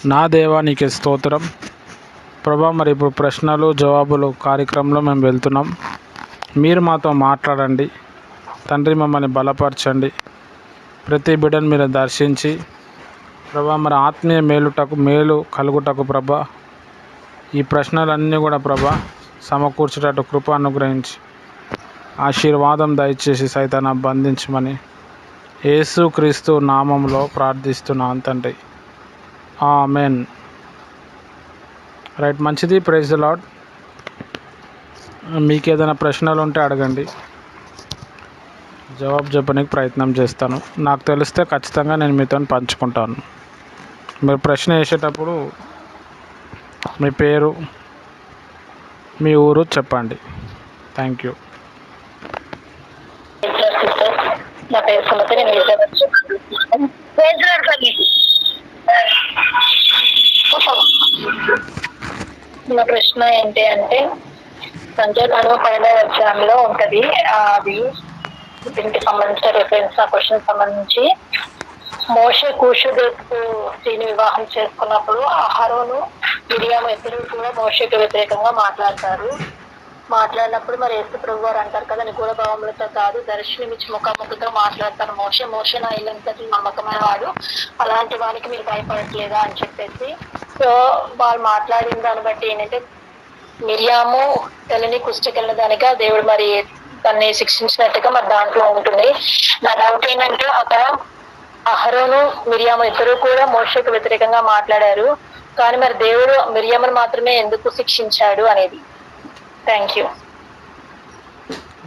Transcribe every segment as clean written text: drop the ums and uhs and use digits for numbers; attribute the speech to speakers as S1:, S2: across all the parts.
S1: నా దేవా నీకే స్తోత్రం ప్రభా. మరి ఇప్పుడు ప్రశ్నలు జవాబులు కార్యక్రమంలో మేము వెళ్తున్నాం. మీరు మాతో మాట్లాడండి తండ్రి, మమ్మల్ని బలపరచండి. ప్రతి బిడ్డను మీరు దర్శించి ప్రభా, మరి ఆత్మీయ మేలు కలుగుటకు ప్రభా, ఈ ప్రశ్నలన్నీ కూడా ప్రభా సమకూర్చేటట్టు కృప అనుగ్రహించి ఆశీర్వాదం దయచేసి సైతాన్ని బంధించమని యేసుక్రీస్తు నామంలో ప్రార్థిస్తున్నాను తండ్రి, ఆమెన్. రైట్, మంచిది. Praise the lord. మీకు ఏదైనా ప్రశ్నలు ఉంటే అడగండి, జవాబు చెప్పడానికి ప్రయత్నం చేస్తాను. నాకు తెలిస్తే ఖచ్చితంగా నేను మీతో పంచుకుంటాను. మీరు ప్రశ్న వేసేటప్పుడు మీ పేరు, మీ ఊరు చెప్పండి. Thank you.
S2: నా పేరు సుమతి, నేను నా ప్రశ్న ఏంటి అంటే, సంఖ్యాకాండం 12వ అధ్యాయంలో ఉంటది. అది దీనికి సంబంధించిన రిఫరెన్స్, ఆ క్వశ్చన్ సంబంధించి మోషే కూషుదేపు స్త్రీని వివాహం చేసుకున్నప్పుడు అహరోను మిరియాము ఇద్దరు కూడా మోషేకి వ్యతిరేకంగా మాట్లాడినప్పుడు మరి యేసు ప్రభు వారు అంటారు కదా, నిగూఢ భావములతో కాదు దర్శనమిచ్చి ముఖాముఖితో మాట్లాడతారు. మోషే నా ఇల్లంతటి నమ్మకమైన వాడు, అలాంటి వానికి మీరు భయపడట్లేదా అని చెప్పేసి. సో వాళ్ళు మాట్లాడిన దాన్ని బట్టి ఏంటంటే, మిరియాము తల్లిని కుష్టికెళ్ళిన దానిగా దేవుడు మరి తన్ని శిక్షించినట్టుగా మరి దాంట్లో ఉంటుంది. నా డౌట్ ఏంటంటే, అక్కడ అహరోను మిరియాము ఇద్దరు కూడా మోషేకు వ్యతిరేకంగా మాట్లాడారు, కానీ మరి దేవుడు మిరియామును మాత్రమే ఎందుకు శిక్షించాడు అనేది. Thank you.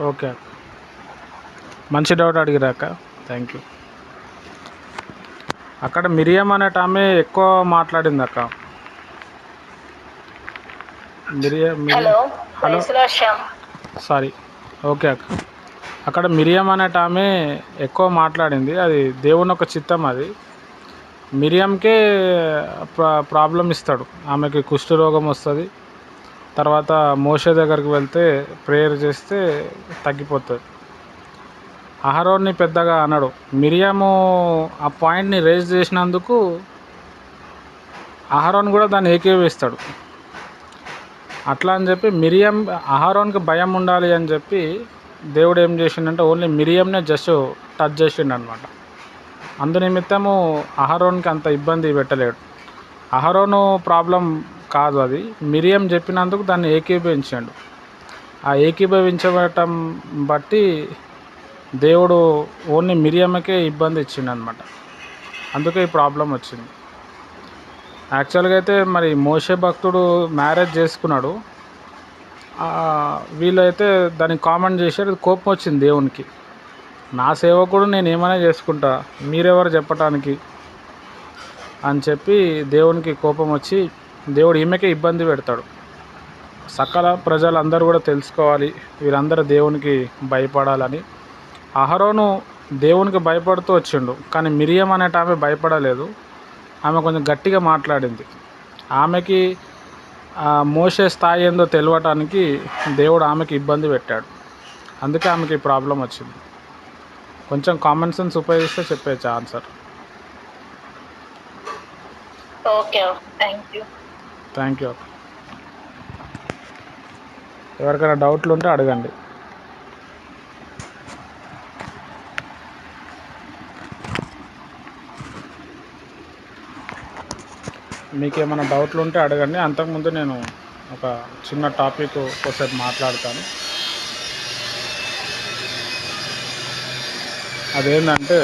S1: ఓకే, మంచి డౌట్ అడిగిరాక థ్యాంక్ యూ. అక్కడ మిరియం అనేట ఆమె ఎక్కువ మాట్లాడింది అక్క.
S2: Hello,
S1: sorry. ఓకే అక్క, అక్కడ మిరియం అనేట ఆమె ఎక్కువ మాట్లాడింది. అది దేవుని ఒక చిత్తం. అది మిరియంకే ప్రాబ్లం ఇస్తాడు. ఆమెకి కుష్ఠరోగం వస్తుంది. తర్వాత మోషే దగ్గరికి వెళ్తే ప్రేయర్ చేస్తే తగ్గిపోతుంది. అహరోన్ని పెద్దగా అనడు. మిరియాము ఆ పాయింట్ని రేజ్ చేసినందుకు అహరోన్ కూడా దాన్ని ఏకీభవిస్తాడు. అట్లా అని చెప్పి అహరోన్కి భయం ఉండాలి అని చెప్పి దేవుడు ఏం చేసిండంటే ఓన్లీ మిరియంనే జస్ట్ టచ్ చేసిండు అనమాట. అందునిమిత్తము అహరోన్కి అంత ఇబ్బంది పెట్టలేడు. అహరోను ప్రాబ్లం కాదు, అది మిరియం చెప్పినందుకు దాన్ని ఏకీభవించాడు. ఆ ఏకీభవించబడటం బట్టి దేవుడు ఓన్లీ మిరియమ్మకే ఇబ్బంది ఇచ్చిండు అనమాట. అందుకే ఈ ప్రాబ్లం వచ్చింది. యాక్చువల్గా అయితే మరి మోషే భక్తుడు మ్యారేజ్ చేసుకున్నాడు. వీళ్ళైతే దానికి కామెంట్ చేశారు. కోపం వచ్చింది దేవునికి. నా సేవకుడు నేను ఏమైనా చేసుకుంటా, మీరెవరు చెప్పటానికి అని చెప్పి దేవునికి కోపం వచ్చి దేవుడు ఈమెకే ఇబ్బంది పెడతాడు. సకల ప్రజలందరూ కూడా తెలుసుకోవాలి, వీరందరూ దేవునికి భయపడాలని. అహరోను దేవునికి భయపడుతూ వచ్చిండు, కానీ మిరియం అనేట ఆమె భయపడలేదు. ఆమె కొంచెం గట్టిగా మాట్లాడింది. ఆమెకి మోషే స్థాయి ఏందో తెలియటానికి దేవుడు ఆమెకి ఇబ్బంది పెట్టాడు. అందుకే ఆమెకి ప్రాబ్లం వచ్చింది. కొంచెం కామన్ సెన్స్ ఉపయోగిస్తే చెప్పేచ్చు ఆన్సర్.
S2: Okay, thank you.
S1: ఎవరికైనా డౌట్లు ఉంటే అడగండి. మీకు ఏమైనా డౌట్లు ఉంటే అడగండి. అంతకుముందు నేను ఒక చిన్న టాపిక్ ఒకసారి మాట్లాడతాను. అదేంటంటే,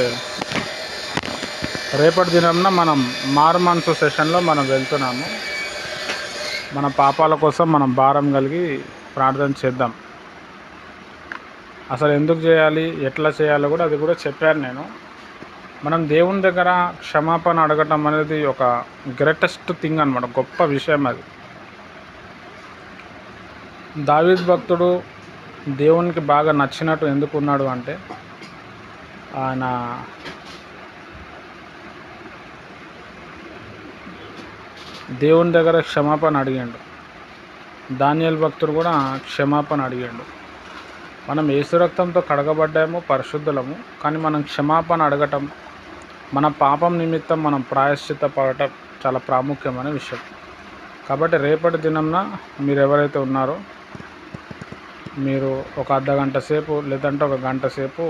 S1: రేపటి దినంన మనం మారు మనసు సెషన్లో మనం వెళ్తున్నాము. మన పాపాల కోసం మనం భారం కలిగి ప్రార్థన చేద్దాం. అసలు ఎందుకు చేయాలి, ఎట్లా చేయాలో కూడా అది కూడా చెప్పాను నేను. మనం దేవుని దగ్గర క్షమాపణ అడగటం అనేది ఒక గ్రేటెస్ట్ థింగ్ అన్నమాట, గొప్ప విషయం అది. దావీదు భక్తుడు దేవునికి బాగా నచ్చినట్టు ఎందుకు ఉన్నాడు అంటే, ఆయన దేవుని దగ్గర క్షమాపణ అడిగాడు. దానియేలు భక్తుడు కూడా క్షమాపణ అడిగాడు. మనం యేసు రక్తంతో కడగబడ్డాము, పరిశుద్ధులము. కానీ మనం క్షమాపణ అడగటం, మన పాపం నిమిత్తం మనం ప్రాయశ్చిత్త పడటం చాలా ప్రాముఖ్యమైన విషయం. కాబట్టి రేపటి దినంన మీరు ఎవరైతే ఉన్నారో మీరు ఒక అర్ధగంట సేపు లేదంటే ఒక గంట సేపు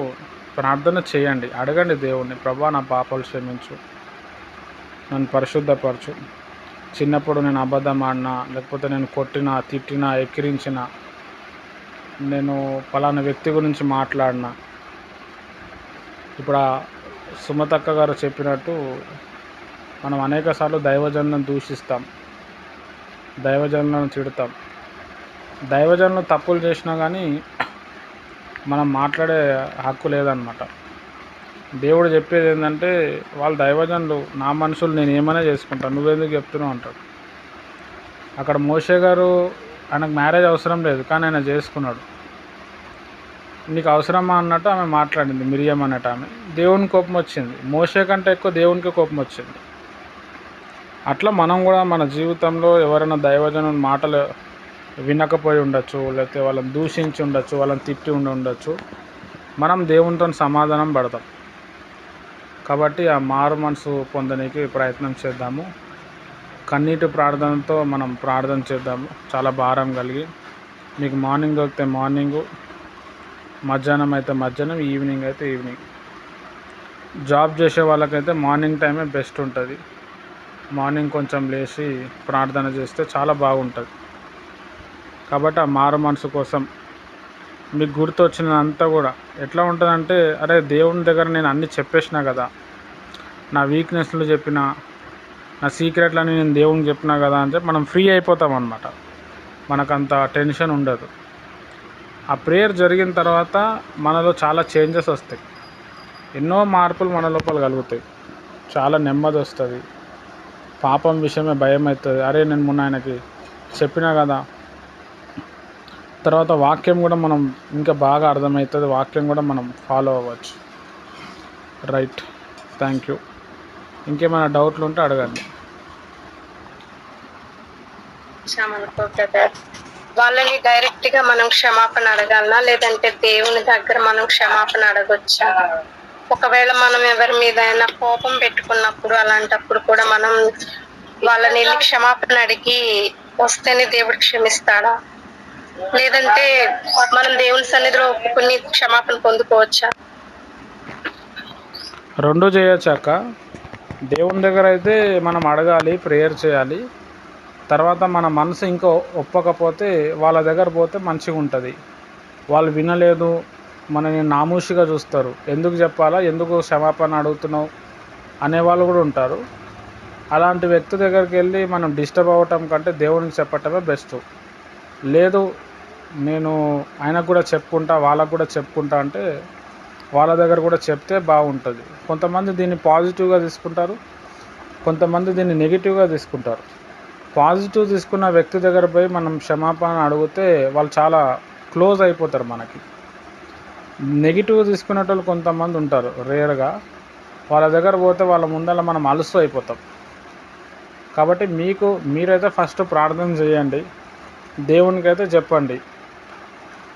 S1: ప్రార్థన చేయండి. అడగండి దేవుణ్ణి, ప్రభా నా పాపాలు క్షమించు, నన్ను పరిశుద్ధపరచు. చిన్నప్పుడు నేను అబద్ధం ఆడినా, లేకపోతే నేను కొట్టినా, తిట్టినా, ఎక్కిరించిన, నేను పలానా వ్యక్తి గురించి మాట్లాడినా. ఇప్పుడు సుమతక్క గారు చెప్పినట్టు మనం అనేకసార్లు దైవజనులను దూషిస్తాం, దైవజనులను తిడతాం. దైవజనులు తప్పులు చేసినా కానీ మనం మాట్లాడే హక్కు లేదనమాట. దేవుడు చెప్పేది ఏంటంటే, వాళ్ళు దైవజనులు, నా మనుషులు, నేను ఏమైనా చేసుకుంటాను, నువ్వెందుకు చెప్తున్నావు అంటాడు. అక్కడ మోషే గారు, ఆయనకు మ్యారేజ్ అవసరం లేదు కానీ ఆయన చేసుకున్నాడు. నీకు అవసరమా అన్నట్టు ఆమె మాట్లాడింది, మిరియం అన్నట్టు ఆమె. దేవుని కోపం వచ్చింది, మోషే కంటే ఎక్కువ దేవునికి కోపం వచ్చింది. అట్లా మనం కూడా మన జీవితంలో ఎవరైనా దైవజనుని మాటలు వినకపోయి ఉండొచ్చు, లేకపోతే వాళ్ళని దూషించి ఉండొచ్చు, వాళ్ళని తిట్టి ఉండొచ్చు. మనం దేవునితో సమాధానం పడతాం. కాబట్టి ఆ మారు మనసు పొందడానికి ప్రయత్నం చేద్దాము. కన్నీటి ప్రార్థనతో మనం ప్రార్థన చేద్దాము, చాలా భారం కలిగి. మీకు మార్నింగ్ దొరికితే మార్నింగు, మధ్యాహ్నం అయితే మధ్యాహ్నం, ఈవినింగ్ అయితే ఈవినింగ్. జాబ్ చేసే వాళ్ళకైతే మార్నింగ్ టైమే బెస్ట్ ఉంటుంది. మార్నింగ్ కొంచెం లేచి ప్రార్థన చేస్తే చాలా బాగుంటుంది. కాబట్టి ఆ మారు మనసు కోసం మీకు గుర్తొచ్చినంతా కూడా ఎట్లా ఉంటుందంటే, అరే దేవుని దగ్గర నేను అన్నీ చెప్పేసినా కదా, నా వీక్నెస్లు చెప్పిన, నా సీక్రెట్లని నేను దేవునికి చెప్పినా కదా అంటే మనం ఫ్రీ అయిపోతాం అన్నమాట. మనకంత టెన్షన్ ఉండదు. ఆ ప్రేయర్ జరిగిన తర్వాత మనలో చాలా చేంజెస్ వస్తాయి, ఎన్నో మార్పులు మన లోపల కలుగుతాయి. చాలా నెమ్మది వస్తుంది. పాపం విషయమే భయం అవుతుంది. అరే నేను మొన్న ఆయనకి చెప్పినా కదా. తర్వాత వాక్యం కూడా మనం ఇంకా బాగా అర్థమవుతుంది, వాక్యం కూడా మనం ఫాలో అవ్వచ్చు. Right, thank you. ఇంకేమైనా డౌట్లు ఉంటే అడగండి.
S2: వాళ్ళని డైరెక్ట్ గా మనం క్షమాపణ అడగాలనా, లేదంటే దేవుని దగ్గర మనం క్షమాపణ అడగొచ్చా? ఒకవేళ మనం ఎవరి మీద అయినా కోపం పెట్టుకున్నప్పుడు, అలాంటప్పుడు కూడా మనం వాళ్ళని క్షమాపణ అడిగి వస్తేనే దేవుడు క్షమిస్తాడా, లేదంటే మనం దేవుని సన్నిధిలో ఒప్పుకుని క్షమాపణ పొందుకోవచ్చా?
S1: రెండు చేయొచ్చాక, దేవుని దగ్గర అయితే మనం అడగాలి, ప్రేయర్ చేయాలి. తర్వాత మన మనసు ఇంకో ఒప్పకపోతే వాళ్ళ దగ్గర పోతే మంచిగా ఉంటుంది. వాళ్ళు వినలేదు, మనని నామూషిగా చూస్తారు, ఎందుకు చెప్పాలా, ఎందుకు క్షమాపణ అడుగుతున్నావు అనేవాళ్ళు కూడా ఉంటారు. అలాంటి వ్యక్తి దగ్గరికి వెళ్ళి మనం డిస్టర్బ్ అవ్వటం కంటే దేవునికి చెప్పటమే బెస్ట్. లేదు నేను ఆయనకు కూడా చెప్పుకుంటా, వాళ్ళకు కూడా చెప్పుకుంటా అంటే వాళ్ళ దగ్గర కూడా చెప్తే బాగుంటుంది. కొంతమంది దీన్ని పాజిటివ్గా తీసుకుంటారు, కొంతమంది దీన్ని నెగిటివ్గా తీసుకుంటారు. పాజిటివ్ తీసుకున్న వ్యక్తి దగ్గర పోయి మనం క్షమాపణ అడిగితే వాళ్ళు చాలా క్లోజ్ అయిపోతారు మనకి. నెగిటివ్ తీసుకునేటోళ్ళు కొంతమంది ఉంటారు రేర్గా, వాళ్ళ దగ్గర పోతే వాళ్ళ ముందర మనం అలుసు అయిపోతాం. కాబట్టి మీరైతే ఫస్ట్ ప్రార్థన చేయండి, దేవునికైతే చెప్పండి.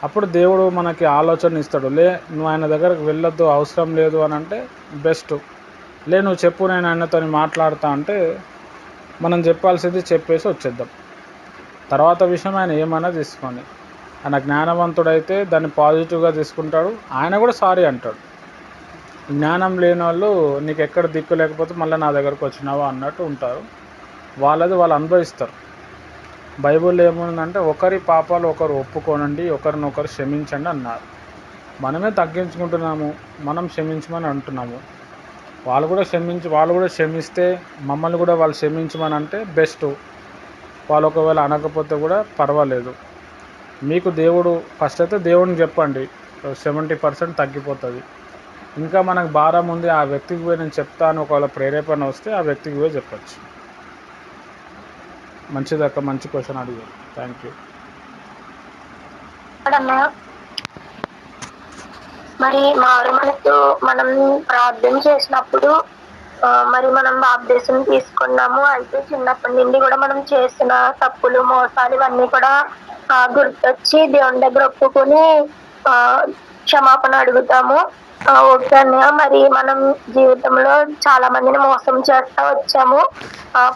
S1: అప్పుడు దేవుడు మనకి ఆలోచన ఇస్తాడు. నువ్వు ఆయన దగ్గరకు వెళ్ళొద్దు, అవసరం లేదు అని అంటే బెస్ట్. నువ్వు చెప్పు, నేను ఆయనతో మాట్లాడతా అంటే మనం చెప్పాల్సింది చెప్పేసి వచ్చేద్దాం. తర్వాత విషయం ఆయన ఏమైనా తీసుకోండి. ఆయన జ్ఞానవంతుడైతే దాన్ని పాజిటివ్గా తీసుకుంటాడు, ఆయన కూడా సారీ అంటాడు. జ్ఞానం లేని వాళ్ళు నీకు ఎక్కడ దిక్కు లేకపోతే మళ్ళీ నా దగ్గరకు వచ్చినావా అన్నట్టు ఉంటారు. వాళ్ళు అనుభవిస్తారు. బైబిల్లో ఏముందంటే, ఒకరి పాపాలు ఒకరు ఒప్పుకోనండి, ఒకరినొకరు క్షమించండి అన్నారు. మనమే తగ్గించుకుంటున్నాము, మనం క్షమించమని అంటున్నాము. వాళ్ళు కూడా క్షమిస్తే మమ్మల్ని కూడా వాళ్ళు క్షమించమని అంటే బెస్ట్. వాళ్ళు ఒకవేళ అనకపోతే కూడా పర్వాలేదు. మీకు దేవుడు ఫస్ట్ అయితే దేవుడిని చెప్పండి, 70% తగ్గిపోతుంది. ఇంకా మనకు భారం ఉంది, ఆ వ్యక్తికి పోయి నేను చెప్తాను ఒకవేళ ప్రేరేపణ వస్తే ఆ వ్యక్తికి పోయి చెప్పచ్చు. మంచిదక్క, మంచి క్వశ్చన్ అడిగారు, థ్యాంక్ యూ.
S2: మరి మారు మనసు మనం ప్రార్థన చేసినప్పుడు మరి మనం బాప్తిసం తీసుకున్నాము, అయితే చిన్నప్పటి నుండి కూడా మనం చేసిన తప్పులు, మోసాలు ఇవన్నీ కూడా గుర్తొచ్చి దేవుని దగ్గర ఒప్పుకొని క్షమాపణ అడుగుతాము. ఓకే అన్నయ్య. మరి మనం జీవితంలో చాలా మందిని మోసం చేస్తా వచ్చాము.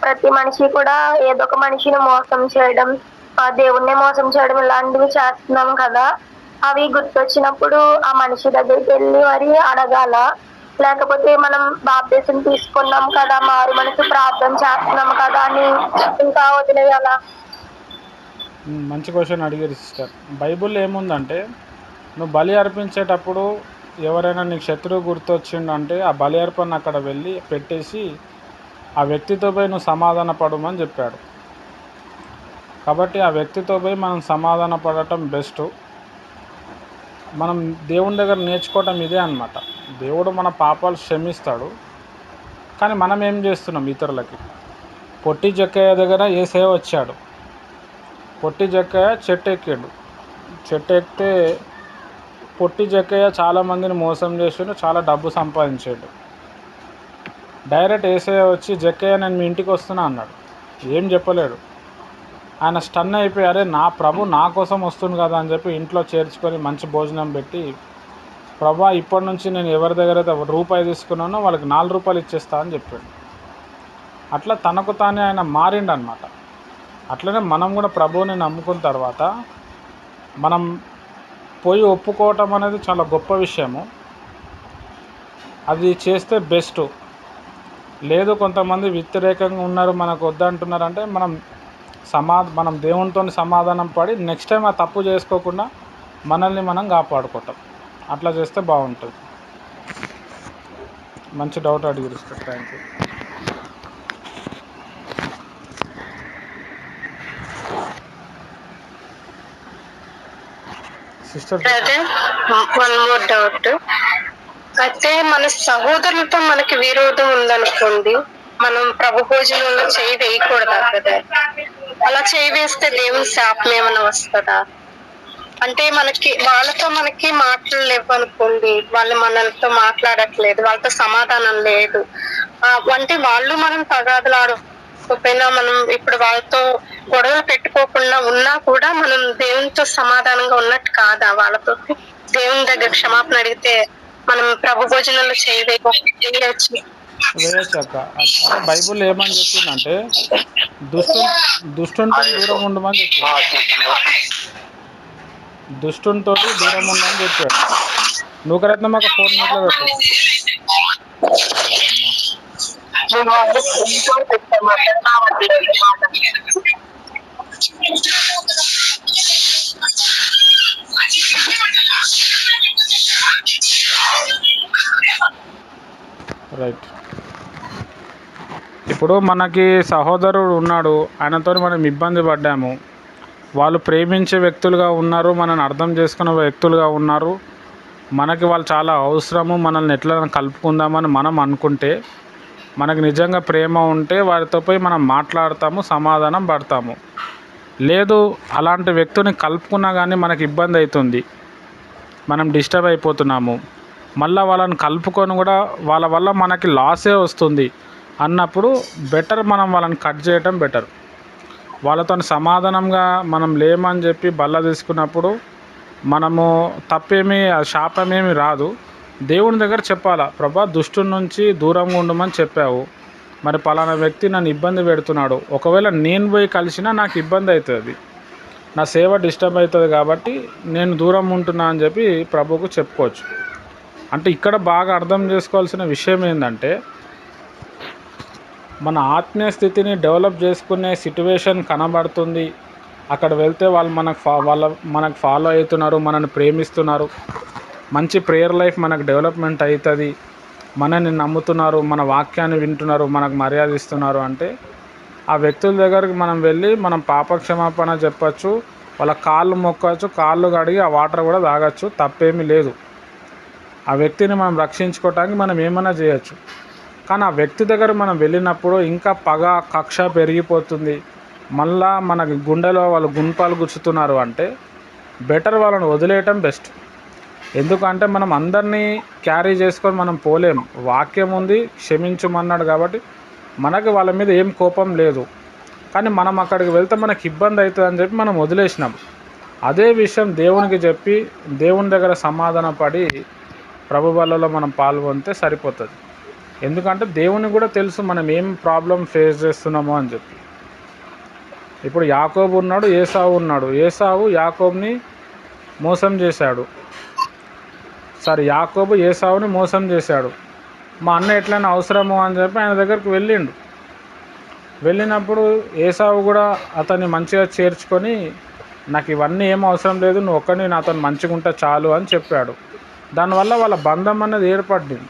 S2: ప్రతి మనిషి కూడా ఏదో ఒక మనిషిని మోసం చేయడం, దేవుడినే మోసం చేయడం ఇలాంటివి చేస్తున్నాం కదా! అవి గుర్తొచ్చినప్పుడు ఆ మనిషి దగ్గరికెళ్ళి మరి అడగాలా? లేకపోతే మనం బాప్తీసం తీసుకున్నాం కదా! మారు మనసు ప్రార్థన చేస్తున్నాం కదా! అని ఇంకా వదిలేయాలా?
S1: మంచి క్వశ్చన్ అడిగారు సిస్టర్. బైబిల్లో ఏముందంటే నువ్వు బలి అర్పించేటప్పుడు ఎవరైనా నీకు శత్రువు గుర్తొచ్చిండంటే ఆ బలి అర్పణ అక్కడ వెళ్ళి పెట్టేసి ఆ వ్యక్తితో పోయి నువ్వు సమాధాన పడమని చెప్పాడు. కాబట్టి ఆ వ్యక్తితో పోయి మనం సమాధాన పడటం బెస్ట్. మనం దేవుని దగ్గర నేర్చుకోవటం ఇదే అన్నమాట. దేవుడు మన పాపాలు క్షమిస్తాడు, కానీ మనం ఏం చేస్తున్నాం ఇతరులకి. పొట్టి జక్కయ్య దగ్గర యేసయ్య వచ్చాడు. పొట్టి జక్కయ్య చెట్టు ఎక్కాడు. చెట్టు ఎక్కితే పొట్టి జక్కయ్య చాలామందిని మోసం చేసిండు, చాలా డబ్బు సంపాదించాడు. డైరెక్ట్ యేసయ్య వచ్చి జక్కయ్య నేను మీ ఇంటికి వస్తున్నా అన్నాడు. ఏం చెప్పలేడు. ఆయన స్టన్ అయిపోయి అరే నా ప్రభు నా కోసం వస్తుంది కదా అని చెప్పి ఇంట్లో చేర్చుకొని మంచి భోజనం పెట్టి ప్రభా ఇప్పటి నుంచి నేను ఎవరి దగ్గర అయితే రూపాయి తీసుకున్నానో వాళ్ళకి 4 రూపాయలు ఇచ్చేస్తా అని చెప్పాడు. అట్లా తనకు తానే ఆయన మారిండు అనమాట. అట్లనే మనం కూడా ప్రభువుని నమ్ముకున్న తర్వాత మనం పోయి ఒప్పుకోవటం అనేది చాలా గొప్ప విషయము. అది చేస్తే బెస్ట్. లేదు కొంతమంది వ్యతిరేకంగా ఉన్నారు, మనకు వద్దంటున్నారంటే మనం దేవునితో సమాధానం పడి నెక్స్ట్ టైం ఆ తప్పు చేసుకోకుండా మనల్ని మనం కాపాడుకుంటాం. అట్లా చేస్తే బాగుంటుంది. మంచి డౌట్ అడిగారు sir. Thank you sister.
S2: One more doubt. అయితే మన సహోదరులతో మనకి విరోధం ఉందనుకోండి, మనం ప్రభు భోజనంలో చేయి వేయకూడదా కదా? అలా చేయి వేస్తే దేవుని శాపం ఏమైనా వస్తుందా? అంటే వాళ్ళతో మనకి మాటలు లేవు అనుకోండి, వాళ్ళు మనతో మాట్లాడట్లేదు, వాళ్ళతో సమాధానం లేదు, అంటే వాళ్ళు మనం తగాదులాడకపోయినా మనం ఇప్పుడు వాళ్ళతో గొడవలు పెట్టుకోకుండా ఉన్నా కూడా మనం దేవునితో సమాధానంగా ఉన్నట్టు కాదా? వాళ్ళతో దేవుని దగ్గర క్షమాపణ అడిగితే మనం ప్రభు భోజనంలో చేయవచ్చు.
S1: వేయచ్చక్క. అంటే బైబుల్ ఏమని చెప్పిందంటే దుష్టునితో దూరం ఉండమని చెప్పాడు. దుష్టునితో దూరం ఉండమని చెప్పాడు. నువ్వు కరెక్ట్ మాకు 4 మినిట్లో పెట్టు. రైట్. ఇప్పుడు మనకి సహోదరుడు ఉన్నాడు, ఆయనతో మనం ఇబ్బంది పడ్డాము. వాళ్ళు ప్రేమించే వ్యక్తులుగా ఉన్నారు, మనల్ని అర్థం చేసుకునే వ్యక్తులుగా ఉన్నారు, మనకి వాళ్ళు చాలా అవసరము, మనల్ని ఎట్లా కలుపుకుందామని మనం అనుకుంటే, మనకు నిజంగా ప్రేమ ఉంటే వారితో పోయి మనం మాట్లాడతాము, సమాధానం పడతాము. లేదు అలాంటి వ్యక్తిని కలుపుకున్నా కానీ మనకి ఇబ్బంది అవుతుంది, మనం డిస్టర్బ్ అయిపోతున్నాము, మళ్ళీ వాళ్ళని కలుపుకొని కూడా వాళ్ళ వల్ల మనకి లాసే వస్తుంది అన్నప్పుడు బెటర్ మనం వాళ్ళని కట్ చేయటం బెటర్. వాళ్ళతో సమాధానంగా మనం లేమని చెప్పి బల్ల తీసుకున్నప్పుడు మనము తప్పేమీ శాపమేమి రాదు. దేవుని దగ్గర చెప్పాలా, ప్రభా దుష్టుని నుంచి దూరంగా ఉండమని చెప్పావు, మరి పలానా వ్యక్తి నన్ను ఇబ్బంది పెడుతున్నాడు, ఒకవేళ నేను పోయి కలిసినా నాకు ఇబ్బంది అవుతుంది, నా సేవ డిస్టర్బ్ అవుతుంది, కాబట్టి నేను దూరం ఉంటున్నా అని చెప్పి ప్రభువుకు చెప్పుకోవచ్చు. అంటే ఇక్కడ బాగా అర్థం చేసుకోవాల్సిన విషయం ఏంటంటే, మన ఆత్మీయ స్థితిని డెవలప్ చేసుకునే సిట్యువేషన్ కనబడుతుంది, అక్కడ వెళ్తే వాళ్ళు మనకు ఫాలో అవుతున్నారు, మనల్ని ప్రేమిస్తున్నారు, మంచి ప్రేయర్ లైఫ్ మనకు డెవలప్మెంట్ అవుతుంది, మనల్ని నమ్ముతున్నారు, మన వాక్యాన్ని వింటున్నారు, మనకు మర్యాద ఇస్తున్నారు అంటే ఆ వ్యక్తుల దగ్గరికి మనం వెళ్ళి మనం పాపక్షమాపణ చెప్పచ్చు, వాళ్ళ కాళ్ళు మొక్కచ్చు, కాళ్ళు కడిగి ఆ వాటర్ కూడా తాగొచ్చు, తప్పేమీ లేదు. ఆ వ్యక్తిని మనం రక్షించుకోవటానికి మనం ఏమైనా చేయొచ్చు. కానీ ఆ వ్యక్తి దగ్గర మనం వెళ్ళినప్పుడు ఇంకా పగ కక్ష పెరిగిపోతుంది, మళ్ళా మనకి గుండెలో వాళ్ళు గుణపాలు గుచ్చుతున్నారు అంటే బెటర్ వాళ్ళని వదిలేయటం బెస్ట్. ఎందుకంటే మనం అందరినీ క్యారీ చేసుకొని మనం పోలేం. వాక్యం ఉంది, క్షమించమన్నాడు, కాబట్టి మనకి వాళ్ళ మీద ఏం కోపం లేదు. కానీ మనం అక్కడికి వెళ్తే మనకి ఇబ్బంది అవుతుంది అని చెప్పి మనం వదిలేసినాం. అదే విషయం దేవునికి చెప్పి దేవుని దగ్గర సమాధాన పడి ప్రభు బలలో మనం పాల్గొంటే సరిపోతుంది. ఎందుకంటే దేవునికి కూడా తెలుసు మనం ఏం ప్రాబ్లం ఫేస్ చేస్తున్నామో అని చెప్పి. ఇప్పుడు యాకోబు ఉన్నాడు, ఏసావు ఉన్నాడు. ఏసావు యాకోబుని మోసం చేశాడు. యాకోబు ఏసావుని మోసం చేశాడు. మా అన్న ఎట్లయినా అవసరమో అని చెప్పి ఆయన దగ్గరికి వెళ్ళిండు. వెళ్ళినప్పుడు ఏసావు కూడా అతన్ని మంచిగా చేర్చుకొని, నాకు ఇవన్నీ ఏం అవసరం లేదు, నువ్వు ఒక్కడిని నాతో మంచిగా ఉంటే చాలు అని చెప్పాడు. దానివల్ల వాళ్ళ బంధం అనేది ఏర్పడింది.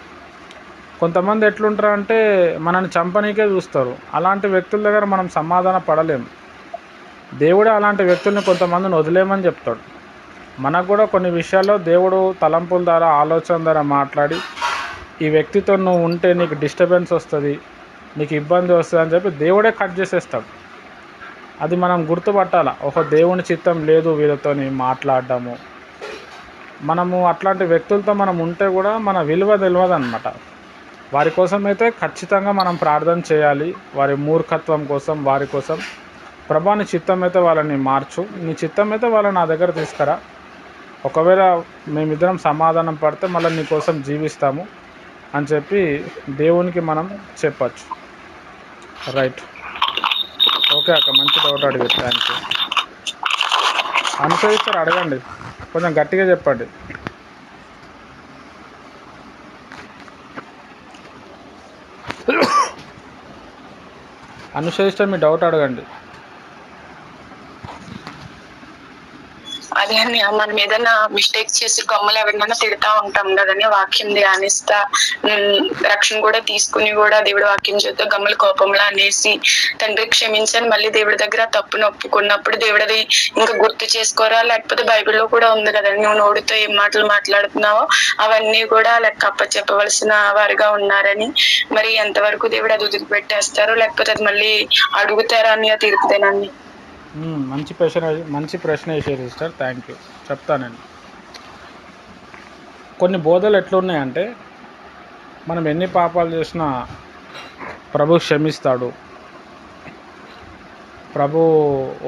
S1: కొంతమంది ఎట్లుంటారంటే మనల్ని చంపనీకే చూస్తారు. అలాంటి వ్యక్తుల దగ్గర మనం సమాధాన పడలేము. దేవుడే అలాంటి వ్యక్తుల్ని కొంతమందిని వదిలేయమని చెప్తాడు. మనకు కూడా కొన్ని విషయాల్లో దేవుడు తలంపుల ద్వారా, ఆలోచన ద్వారా మాట్లాడి, ఈ వ్యక్తితో నువ్వు ఉంటే నీకు డిస్టర్బెన్స్ వస్తుంది, నీకు ఇబ్బంది వస్తుంది అని చెప్పి దేవుడే కట్ చేసేస్తాడు. అది మనం గుర్తుపట్టాల. దేవుని చిత్తం లేదు వీళ్ళతోని మాట్లాడడము. మనము అట్లాంటి వ్యక్తులతో మనం ఉంటే కూడా మన విలువ తెలియదు అన్నమాట. వారి కోసం అయితే ఖచ్చితంగా మనం ప్రార్థన చేయాలి. వారి మూర్ఖత్వం కోసం, వారి కోసం. ప్రభా నీ చిత్తం అయితే వాళ్ళని మార్చు, నీ చిత్తం అయితే వాళ్ళని నా దగ్గర తీసుకురా. ఒకవేళ మేమిద్దరం సమాధానం పడితే మళ్ళీ నీ కోసం జీవిస్తాము అని చెప్పి దేవునికి మనం చెప్పచ్చు. రైట్, ఓకే అక్క, మంచి డౌట్ అడిగారు, థ్యాంక్ యూ. అనుసరిస్తారు, అడగండి, కొంచెం గట్టిగా చెప్పండి. అనుసరిస్తే మీ డౌట్ అడగండి.
S3: అదే అని మనం ఏదైనా మిస్టేక్స్ చేసి గమ్ములు ఎవరినైనా తిడతా ఉంటాం కదని, వాక్యం ధ్యానిస్తా రక్షణ కూడా తీసుకుని కూడా దేవుడు వాక్యం చేస్తే గమ్ముల కోపంలో అనేసి తండ్రి క్షమించని మళ్ళీ దేవుడి దగ్గర తప్పును ఒప్పుకున్నప్పుడు దేవుడిది ఇంకా గుర్తు చేసుకోరా, లేకపోతే బైబిల్లో కూడా ఉంది కదండి, నువ్వు నోటితో ఏం మాటలు మాట్లాడుతున్నావో అవన్నీ కూడా లెక్క చెప్పవలసిన వారిగా ఉన్నారని. మరి ఎంతవరకు దేవుడు అది వదిలిపెట్టేస్తారో, లేకపోతే అది మళ్ళీ అడుగుతారా అని తీర్పుదేనండి.
S1: మంచి ప్రశ్న వేసారు సిస్టర్, థ్యాంక్ యూ. చెప్తానండి. కొన్ని బోధలు ఎట్లున్నాయంటే, మనం ఎన్ని పాపాలు చేసినా ప్రభు క్షమిస్తాడు, ప్రభు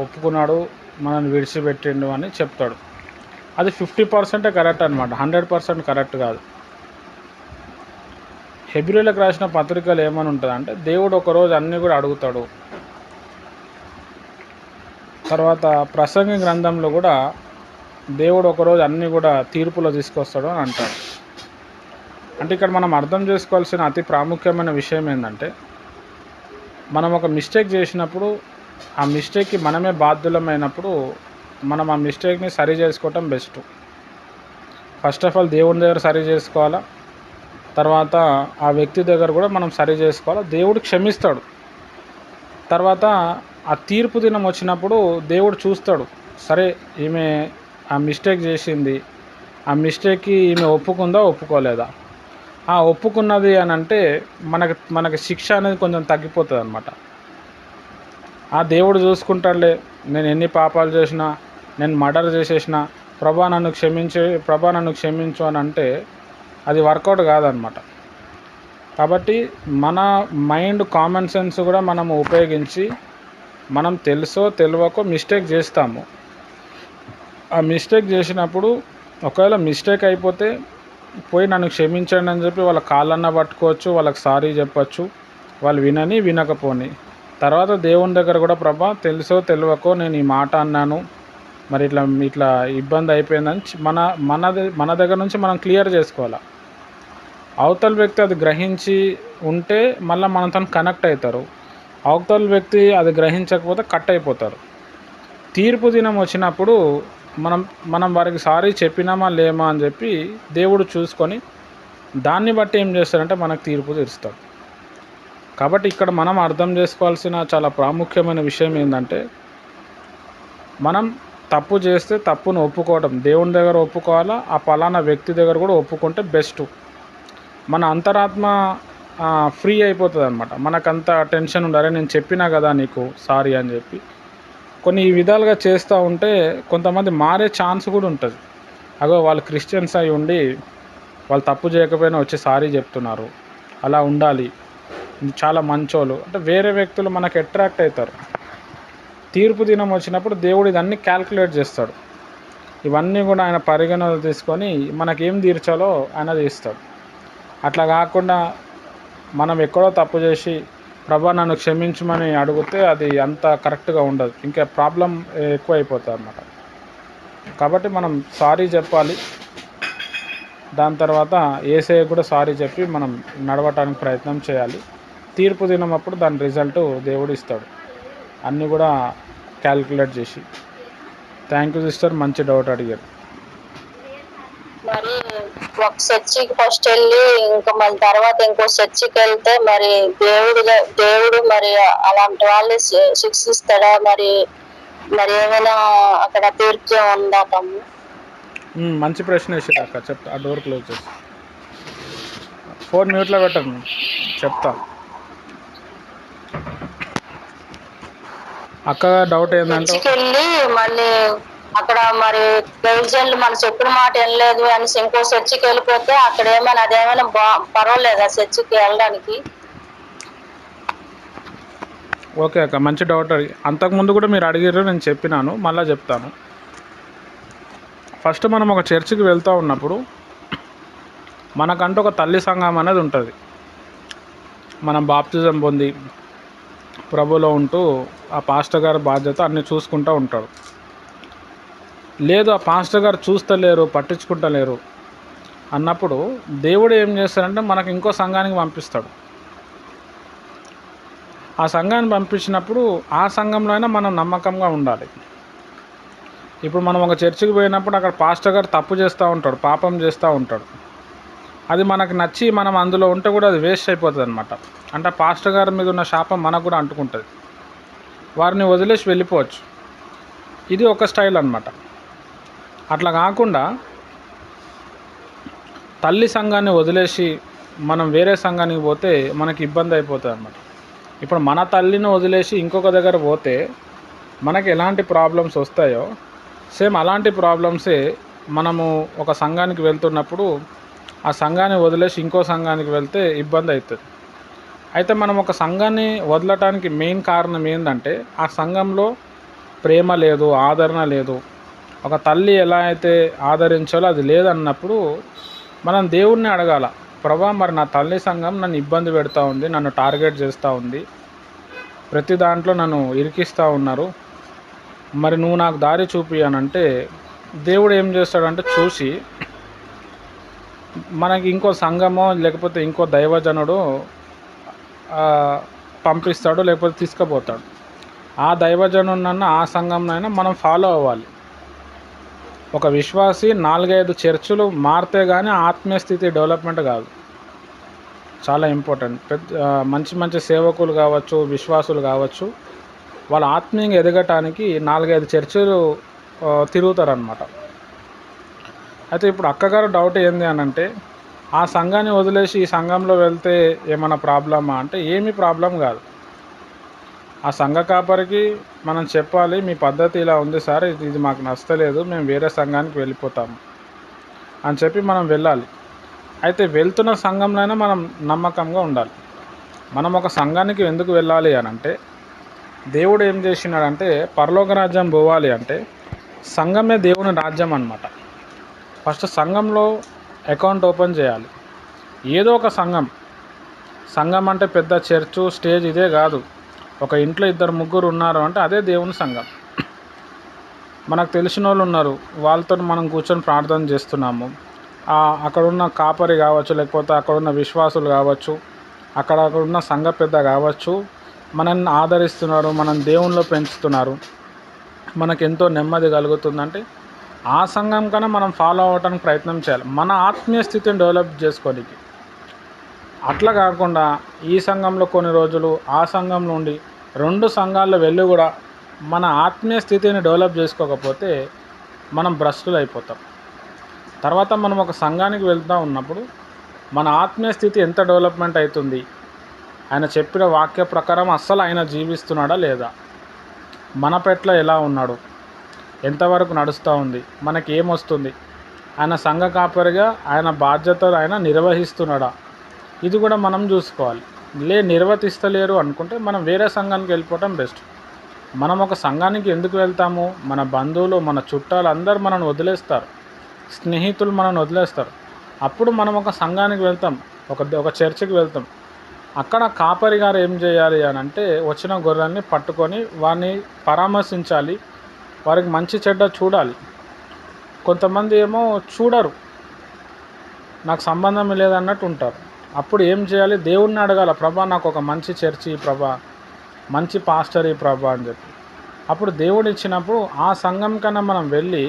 S1: ఒప్పుకున్నాడు, మనల్ని విడిచిపెట్టిండు అని చెప్తాడు. అది 50% కరెక్ట్ అనమాట, 100% కరెక్ట్ కాదు. హెబ్రీయులకు రాసిన పత్రికలు ఏమని ఉంటుంది అంటే, దేవుడు ఒకరోజు అన్నీ కూడా అడుగుతాడు. తర్వాత ప్రసంగి గ్రంథంలో కూడా దేవుడు ఒకరోజు అన్నీ కూడా తీర్పులో తీసుకొస్తాడు అని అంటాడు. అంటే ఇక్కడ మనం అర్థం చేసుకోవాల్సిన అతి ప్రాముఖ్యమైన విషయం ఏంటంటే, మనం ఒక మిస్టేక్ చేసినప్పుడు ఆ మిస్టేక్కి మనమే బాధ్యులమైనప్పుడు మనం ఆ మిస్టేక్ని సరి చేసుకోవటం బెస్ట్. ఫస్ట్ ఆఫ్ ఆల్ దేవుని దగ్గర సరి చేసుకోవాలా, తర్వాత ఆ వ్యక్తి దగ్గర కూడా మనం సరి చేసుకోవాలా. దేవుడు క్షమిస్తాడు. తర్వాత ఆ తీర్పు దినం వచ్చినప్పుడు దేవుడు చూస్తాడు, సరే ఈమె ఆ మిస్టేక్ చేసింది, ఆ మిస్టేక్కి ఈమె ఒప్పుకుందా ఒప్పుకోలేదా. ఒప్పుకున్నది అని అంటే మనకి శిక్ష అనేది కొంచెం తగ్గిపోతుంది అనమాట. దేవుడు చూసుకుంటాడులే, నేను ఎన్ని పాపాలు చేసినా, నేను మర్డర్ చేసేసిన, ప్రభా నన్ను క్షమించు అని అంటే అది వర్కౌట్ కాదనమాట. కాబట్టి మన మైండ్, కామన్ సెన్స్ కూడా మనం ఉపయోగించి, మనం తెలుసో తెలియకో మిస్టేక్ చేస్తాము. ఆ మిస్టేక్ చేసినప్పుడు ఒకవేళ మిస్టేక్ అయిపోతే పోయి నన్ను క్షమించండి అని చెప్పి వాళ్ళ కాళ్ళన్నా పట్టుకోవచ్చు, వాళ్ళకి సారీ చెప్పచ్చు. వాళ్ళు వినకపోని తర్వాత దేవుని దగ్గర కూడా, ప్రభా తెలుసో తెలియకో నేను ఈ మాట అన్నాను, మరి ఇట్లా ఇబ్బంది అయిపోయిందని మన దగ్గర నుంచి మనం క్లియర్ చేసుకోవాలి. అవతల వ్యక్తి అది గ్రహించి ఉంటే మళ్ళీ మనతో కనెక్ట్ అవుతారు. అవతల వ్యక్తి అది గ్రహించకపోతే కట్ అయిపోతారు. తీర్పు దినం వచ్చినప్పుడు మనం వారికి సారీ చెప్పినామా లేమా అని చెప్పి దేవుడు చూసుకొని దాన్ని బట్టి ఏం చేస్తారంటే మనకు తీర్పు తీరుస్తాడు. కాబట్టి ఇక్కడ మనం అర్థం చేసుకోవాల్సిన చాలా ప్రాముఖ్యమైన విషయం ఏంటంటే, మనం తప్పు చేస్తే తప్పును ఒప్పుకోవడం, దేవుని దగ్గర ఒప్పుకోవాలా, ఆ పలానా వ్యక్తి దగ్గర కూడా ఒప్పుకుంటే బెస్ట్. మన అంతరాత్మ ఫ్రీ అయిపోతుంది అనమాట. మనకంత టెన్షన్ ఉండాలి, నేను చెప్పినా కదా నీకు సారీ అని చెప్పి. కొన్ని ఈ విధాలుగా చేస్తూ ఉంటే కొంతమంది మారే ఛాన్స్ కూడా ఉంటుంది. వాళ్ళు క్రిస్టియన్స్ అయి ఉండి వాళ్ళు తప్పు చేయకపోయినా వచ్చి సారీ చెప్తున్నారు, అలా ఉండాలి, చాలా మంచోళ్ళు అంటే వేరే వ్యక్తులు మనకు అట్రాక్ట్ అవుతారు. తీర్పు దినం వచ్చినప్పుడు దేవుడు ఇదన్నీ క్యాల్కులేట్ చేస్తాడు. ఇవన్నీ కూడా ఆయన పరిగణలో తీసుకొని మనకేం తీర్చాలో ఆయన తీస్తాడు. అట్లా కాకుండా మనం ఎక్కడో తప్పు చేసి ప్రభా నన్ను క్షమించమని అడిగితే అది అంత కరెక్ట్గా ఉండదు, ఇంకా ప్రాబ్లం ఎక్కువ అయిపోతుంది అన్నమాట. కాబట్టి మనం సారీ చెప్పాలి. దాని తర్వాత యేసయ్య కూడా సారీ చెప్పి మనం నడవటానికి ప్రయత్నం చేయాలి. తీర్పు దినమప్పుడు దాని రిజల్ట్ దేవుడు ఇస్తాడు, అన్నీ కూడా క్యాల్కులేట్ చేసి. థ్యాంక్ యూ సిస్టర్, మంచి డౌట్ అడిగారు.
S2: మరి ఒక చర్చికి ఫస్ట్ వెళ్ళి ఇంకా మళ్ళీ తర్వాత ఇంకో చర్చికి వెళ్తే మరి దేవుడు మరి అలాంటి వాళ్ళు శిక్షిస్తాడా? మరి మరి ఏమైనా అక్కడ తీర్పు ఉందా తమ్ముడు?
S1: మంచి ప్రశ్న వేసారు అక్క, చెప్తా. ఆ డోర్ క్లోజ్ చేసి ఫోన్ మ్యూట్లో పెట్టను, చెప్తా. అక్క డౌట్ ఏంటంటే
S2: వెళ్ళి మళ్ళీ అక్కడ మరి దైవజనులు మన చెప్పిన మాట వినలేదు అని ఇంకో చర్చికి వెళ్ళిపోతే అక్కడ ఏమైనా అదేమైనా పర్వాలేదు ఆ చర్చికి వెళ్ళడానికి?
S1: ఓకే అక్క, మంచి డౌట్ అడిగి. అంతకుముందు కూడా మీరు అడిగారు, నేను చెప్పినాను, మళ్ళీ చెప్తాను. ఫస్ట్ మనం ఒక చర్చికి వెళ్తూ ఉన్నప్పుడు మనకంటూ ఒక తల్లి సంఘం అనేది ఉంటుంది. మనం బాప్తిజం పొంది ప్రభులో ఉంటూ ఆ పాస్టర్ గారి బాధ్యత అన్నీ చూసుకుంటూ ఉంటాడు. లేదు ఆ పాస్టర్ గారు చూస్తలేరు, పట్టించుకుంటలేరు అన్నప్పుడు దేవుడు ఏం చేస్తాడంటే మనకు ఇంకో సంఘానికి పంపిస్తాడు. ఆ సంఘాన్ని పంపించినప్పుడు ఆ సంఘంలో అయినా మనం నమ్మకంగా ఉండాలి. ఇప్పుడు మనం ఒక చర్చికి పోయినప్పుడు అక్కడ పాస్టర్ గారు తప్పు చేస్తూ ఉంటాడు, పాపం చేస్తూ ఉంటాడు. అది మనకు నచ్చి మనం అందులో ఉంటే కూడా అది వేస్ట్ అయిపోతుంది అనమాట. అంటే పాస్టర్ గారి మీద ఉన్న శాపం మనకు కూడా అంటుకుంటుంది. వారిని వదిలేసి వెళ్ళిపోవచ్చు. ఇది ఒక స్టైల్ అన్నమాట. అట్లా కాకుండా తల్లి సంఘాన్ని వదిలేసి మనం వేరే సంఘానికి పోతే మనకి ఇబ్బంది అయిపోతుంది అన్నమాట. ఇప్పుడు మన తల్లిని వదిలేసి ఇంకొక దగ్గర పోతే మనకి ఎలాంటి ప్రాబ్లమ్స్ వస్తాయో సేమ్ అలాంటి ప్రాబ్లమ్సే మనము ఒక సంఘానికి వెళ్తున్నప్పుడు ఆ సంఘాన్ని వదిలేసి ఇంకో సంఘానికి వెళ్తే ఇబ్బంది అవుతుంది. అయితే మనం ఒక సంఘాన్ని వదలటానికి మెయిన్ కారణం ఏంటంటే ఆ సంఘంలో ప్రేమ లేదు, ఆదరణ లేదు. ఒక తల్లి ఎలా అయితే ఆదరించాలో అది లేదన్నప్పుడు మనం దేవుణ్ణి అడగాల, ప్రభా మరి నా తల్లి సంఘం నన్ను ఇబ్బంది పెడతా ఉంది, నన్ను టార్గెట్ చేస్తూ ఉంది, ప్రతి దాంట్లో నన్ను ఇరికిస్తూ ఉన్నారు, మరి నువ్వు నాకు దారి చూపియనంటే దేవుడు ఏం చేస్తాడంటే చూసి మనకి ఇంకో సంఘమో లేకపోతే ఇంకో దైవజనుడు పంపిస్తాడు, లేకపోతే తీసుకుపోతాడు. ఆ దైవజనుడినన్నా ఆ సంఘంనైనా మనం ఫాలో అవ్వాలి. ఒక విశ్వాసి 4-5 చర్చిలు మారితే కానీ ఆత్మీయ స్థితి డెవలప్మెంట్ కాదు. చాలా ఇంపార్టెంట్. మంచి మంచి సేవకులు కావచ్చు, విశ్వాసులు కావచ్చు, వాళ్ళ ఆత్మీయంగా ఎదగటానికి 4-5 చర్చిలు తిరుగుతారనమాట. అయితే ఇప్పుడు అక్కగారు డౌట్ ఏంది అని అంటే ఆ సంఘాన్ని వదిలేసి ఈ సంఘంలో వెళ్తే ఏమైనా ప్రాబ్లమా అంటే ఏమీ ప్రాబ్లం కాదు. ఆ సంఘ కాపరికి మనం చెప్పాలి, మీ పద్ధతి ఇలా ఉంది సార్, ఇది మాకు నచ్చలేదు, మేము వేరే సంఘానికి వెళ్ళిపోతాము అని చెప్పి మనం వెళ్ళాలి. అయితే వెళ్తున్న సంఘంలోనే మనం నమ్మకంగా ఉండాలి. మనం ఒక సంఘానికి ఎందుకు వెళ్ళాలి అని అంటే దేవుడు ఏం చేసినాడంటే పరలోక రాజ్యం పోవాలి అంటే సంఘమే దేవుని రాజ్యం అన్నమాట. ఫస్ట్ సంఘంలో అకౌంట్ ఓపెన్ చేయాలి. ఏదో ఒక సంఘం అంటే పెద్ద చర్చు స్టేజ్ ఇదే కాదు. ఒక ఇంట్లో 2-3 ఉన్నారు అంటే అదే దేవుని సంఘం. మనకు తెలిసిన వాళ్ళు ఉన్నారు, వాళ్ళతో మనం కూర్చొని ప్రార్థన చేస్తున్నాము. అక్కడున్న కాపరి కావచ్చు, లేకపోతే అక్కడున్న విశ్వాసులు కావచ్చు, అక్కడున్న సంఘ పెద్ద కావచ్చు, మనల్ని ఆదరిస్తున్నారు, మనం దేవునిలో పెంచుతున్నారు, మనకెంతో నెమ్మది కలుగుతుందంటే ఆ సంఘం కన్నా మనం ఫాలో అవ్వడానికి ప్రయత్నం చేయాలి, మన ఆత్మీయ స్థితిని డెవలప్ చేసుకోవడానికి. అట్లా కాకుండా ఈ సంఘంలో కొన్ని రోజులు ఆ సంఘం నుండి 2 సంఘాల్లో వెళ్ళి కూడా మన ఆత్మీయ స్థితిని డెవలప్ చేసుకోకపోతే మనం భ్రష్టులు అయిపోతాం. తర్వాత మనం ఒక సంఘానికి వెళ్తూ ఉన్నప్పుడు మన ఆత్మీయ స్థితి ఎంత డెవలప్మెంట్ అవుతుంది, ఆయన చెప్పిన వాక్య ప్రకారం అస్సలు ఆయన జీవిస్తున్నాడా లేదా, మన పట్ల ఎలా ఉన్నాడు, ఎంతవరకు నడుస్తూ ఉంది, మనకి ఏమొస్తుంది, ఆయన సంఘ కాపరిగా ఆయన బాధ్యతలు ఆయన నిర్వహిస్తున్నాడా, ఇది కూడా మనం చూసుకోవాలి. నిర్వర్తిస్తలేరు అనుకుంటే మనం వేరే సంఘానికి వెళ్ళిపోవటం బెస్ట్. మనం ఒక సంఘానికి ఎందుకు వెళ్తాము? మన బంధువులు, మన చుట్టాలు అందరూ మనల్ని వదిలేస్తారు, స్నేహితులు మనల్ని వదిలేస్తారు. అప్పుడు మనం ఒక సంఘానికి వెళ్తాం, ఒక చర్చికి వెళ్తాం. అక్కడ కాపరి గారు ఏం చేయాలి అని అంటే, వచ్చిన గొర్రెల్ని పట్టుకొని వారిని పరామర్శించాలి, వారికి మంచి చెడ్డ చూడాలి. కొంతమంది ఏమో చూడరు, నాకు సంబంధం లేదన్నట్టు ఉంటారు. అప్పుడు ఏం చేయాలి? దేవుణ్ణి అడగాల, ప్రభా నాకు ఒక మంచి చర్చి ప్రభా, మంచి పాస్టర్ ఈ ప్రభా అని చెప్పి. అప్పుడు దేవుడు ఇచ్చినప్పుడు ఆ సంఘం కన్నా మనం వెళ్ళి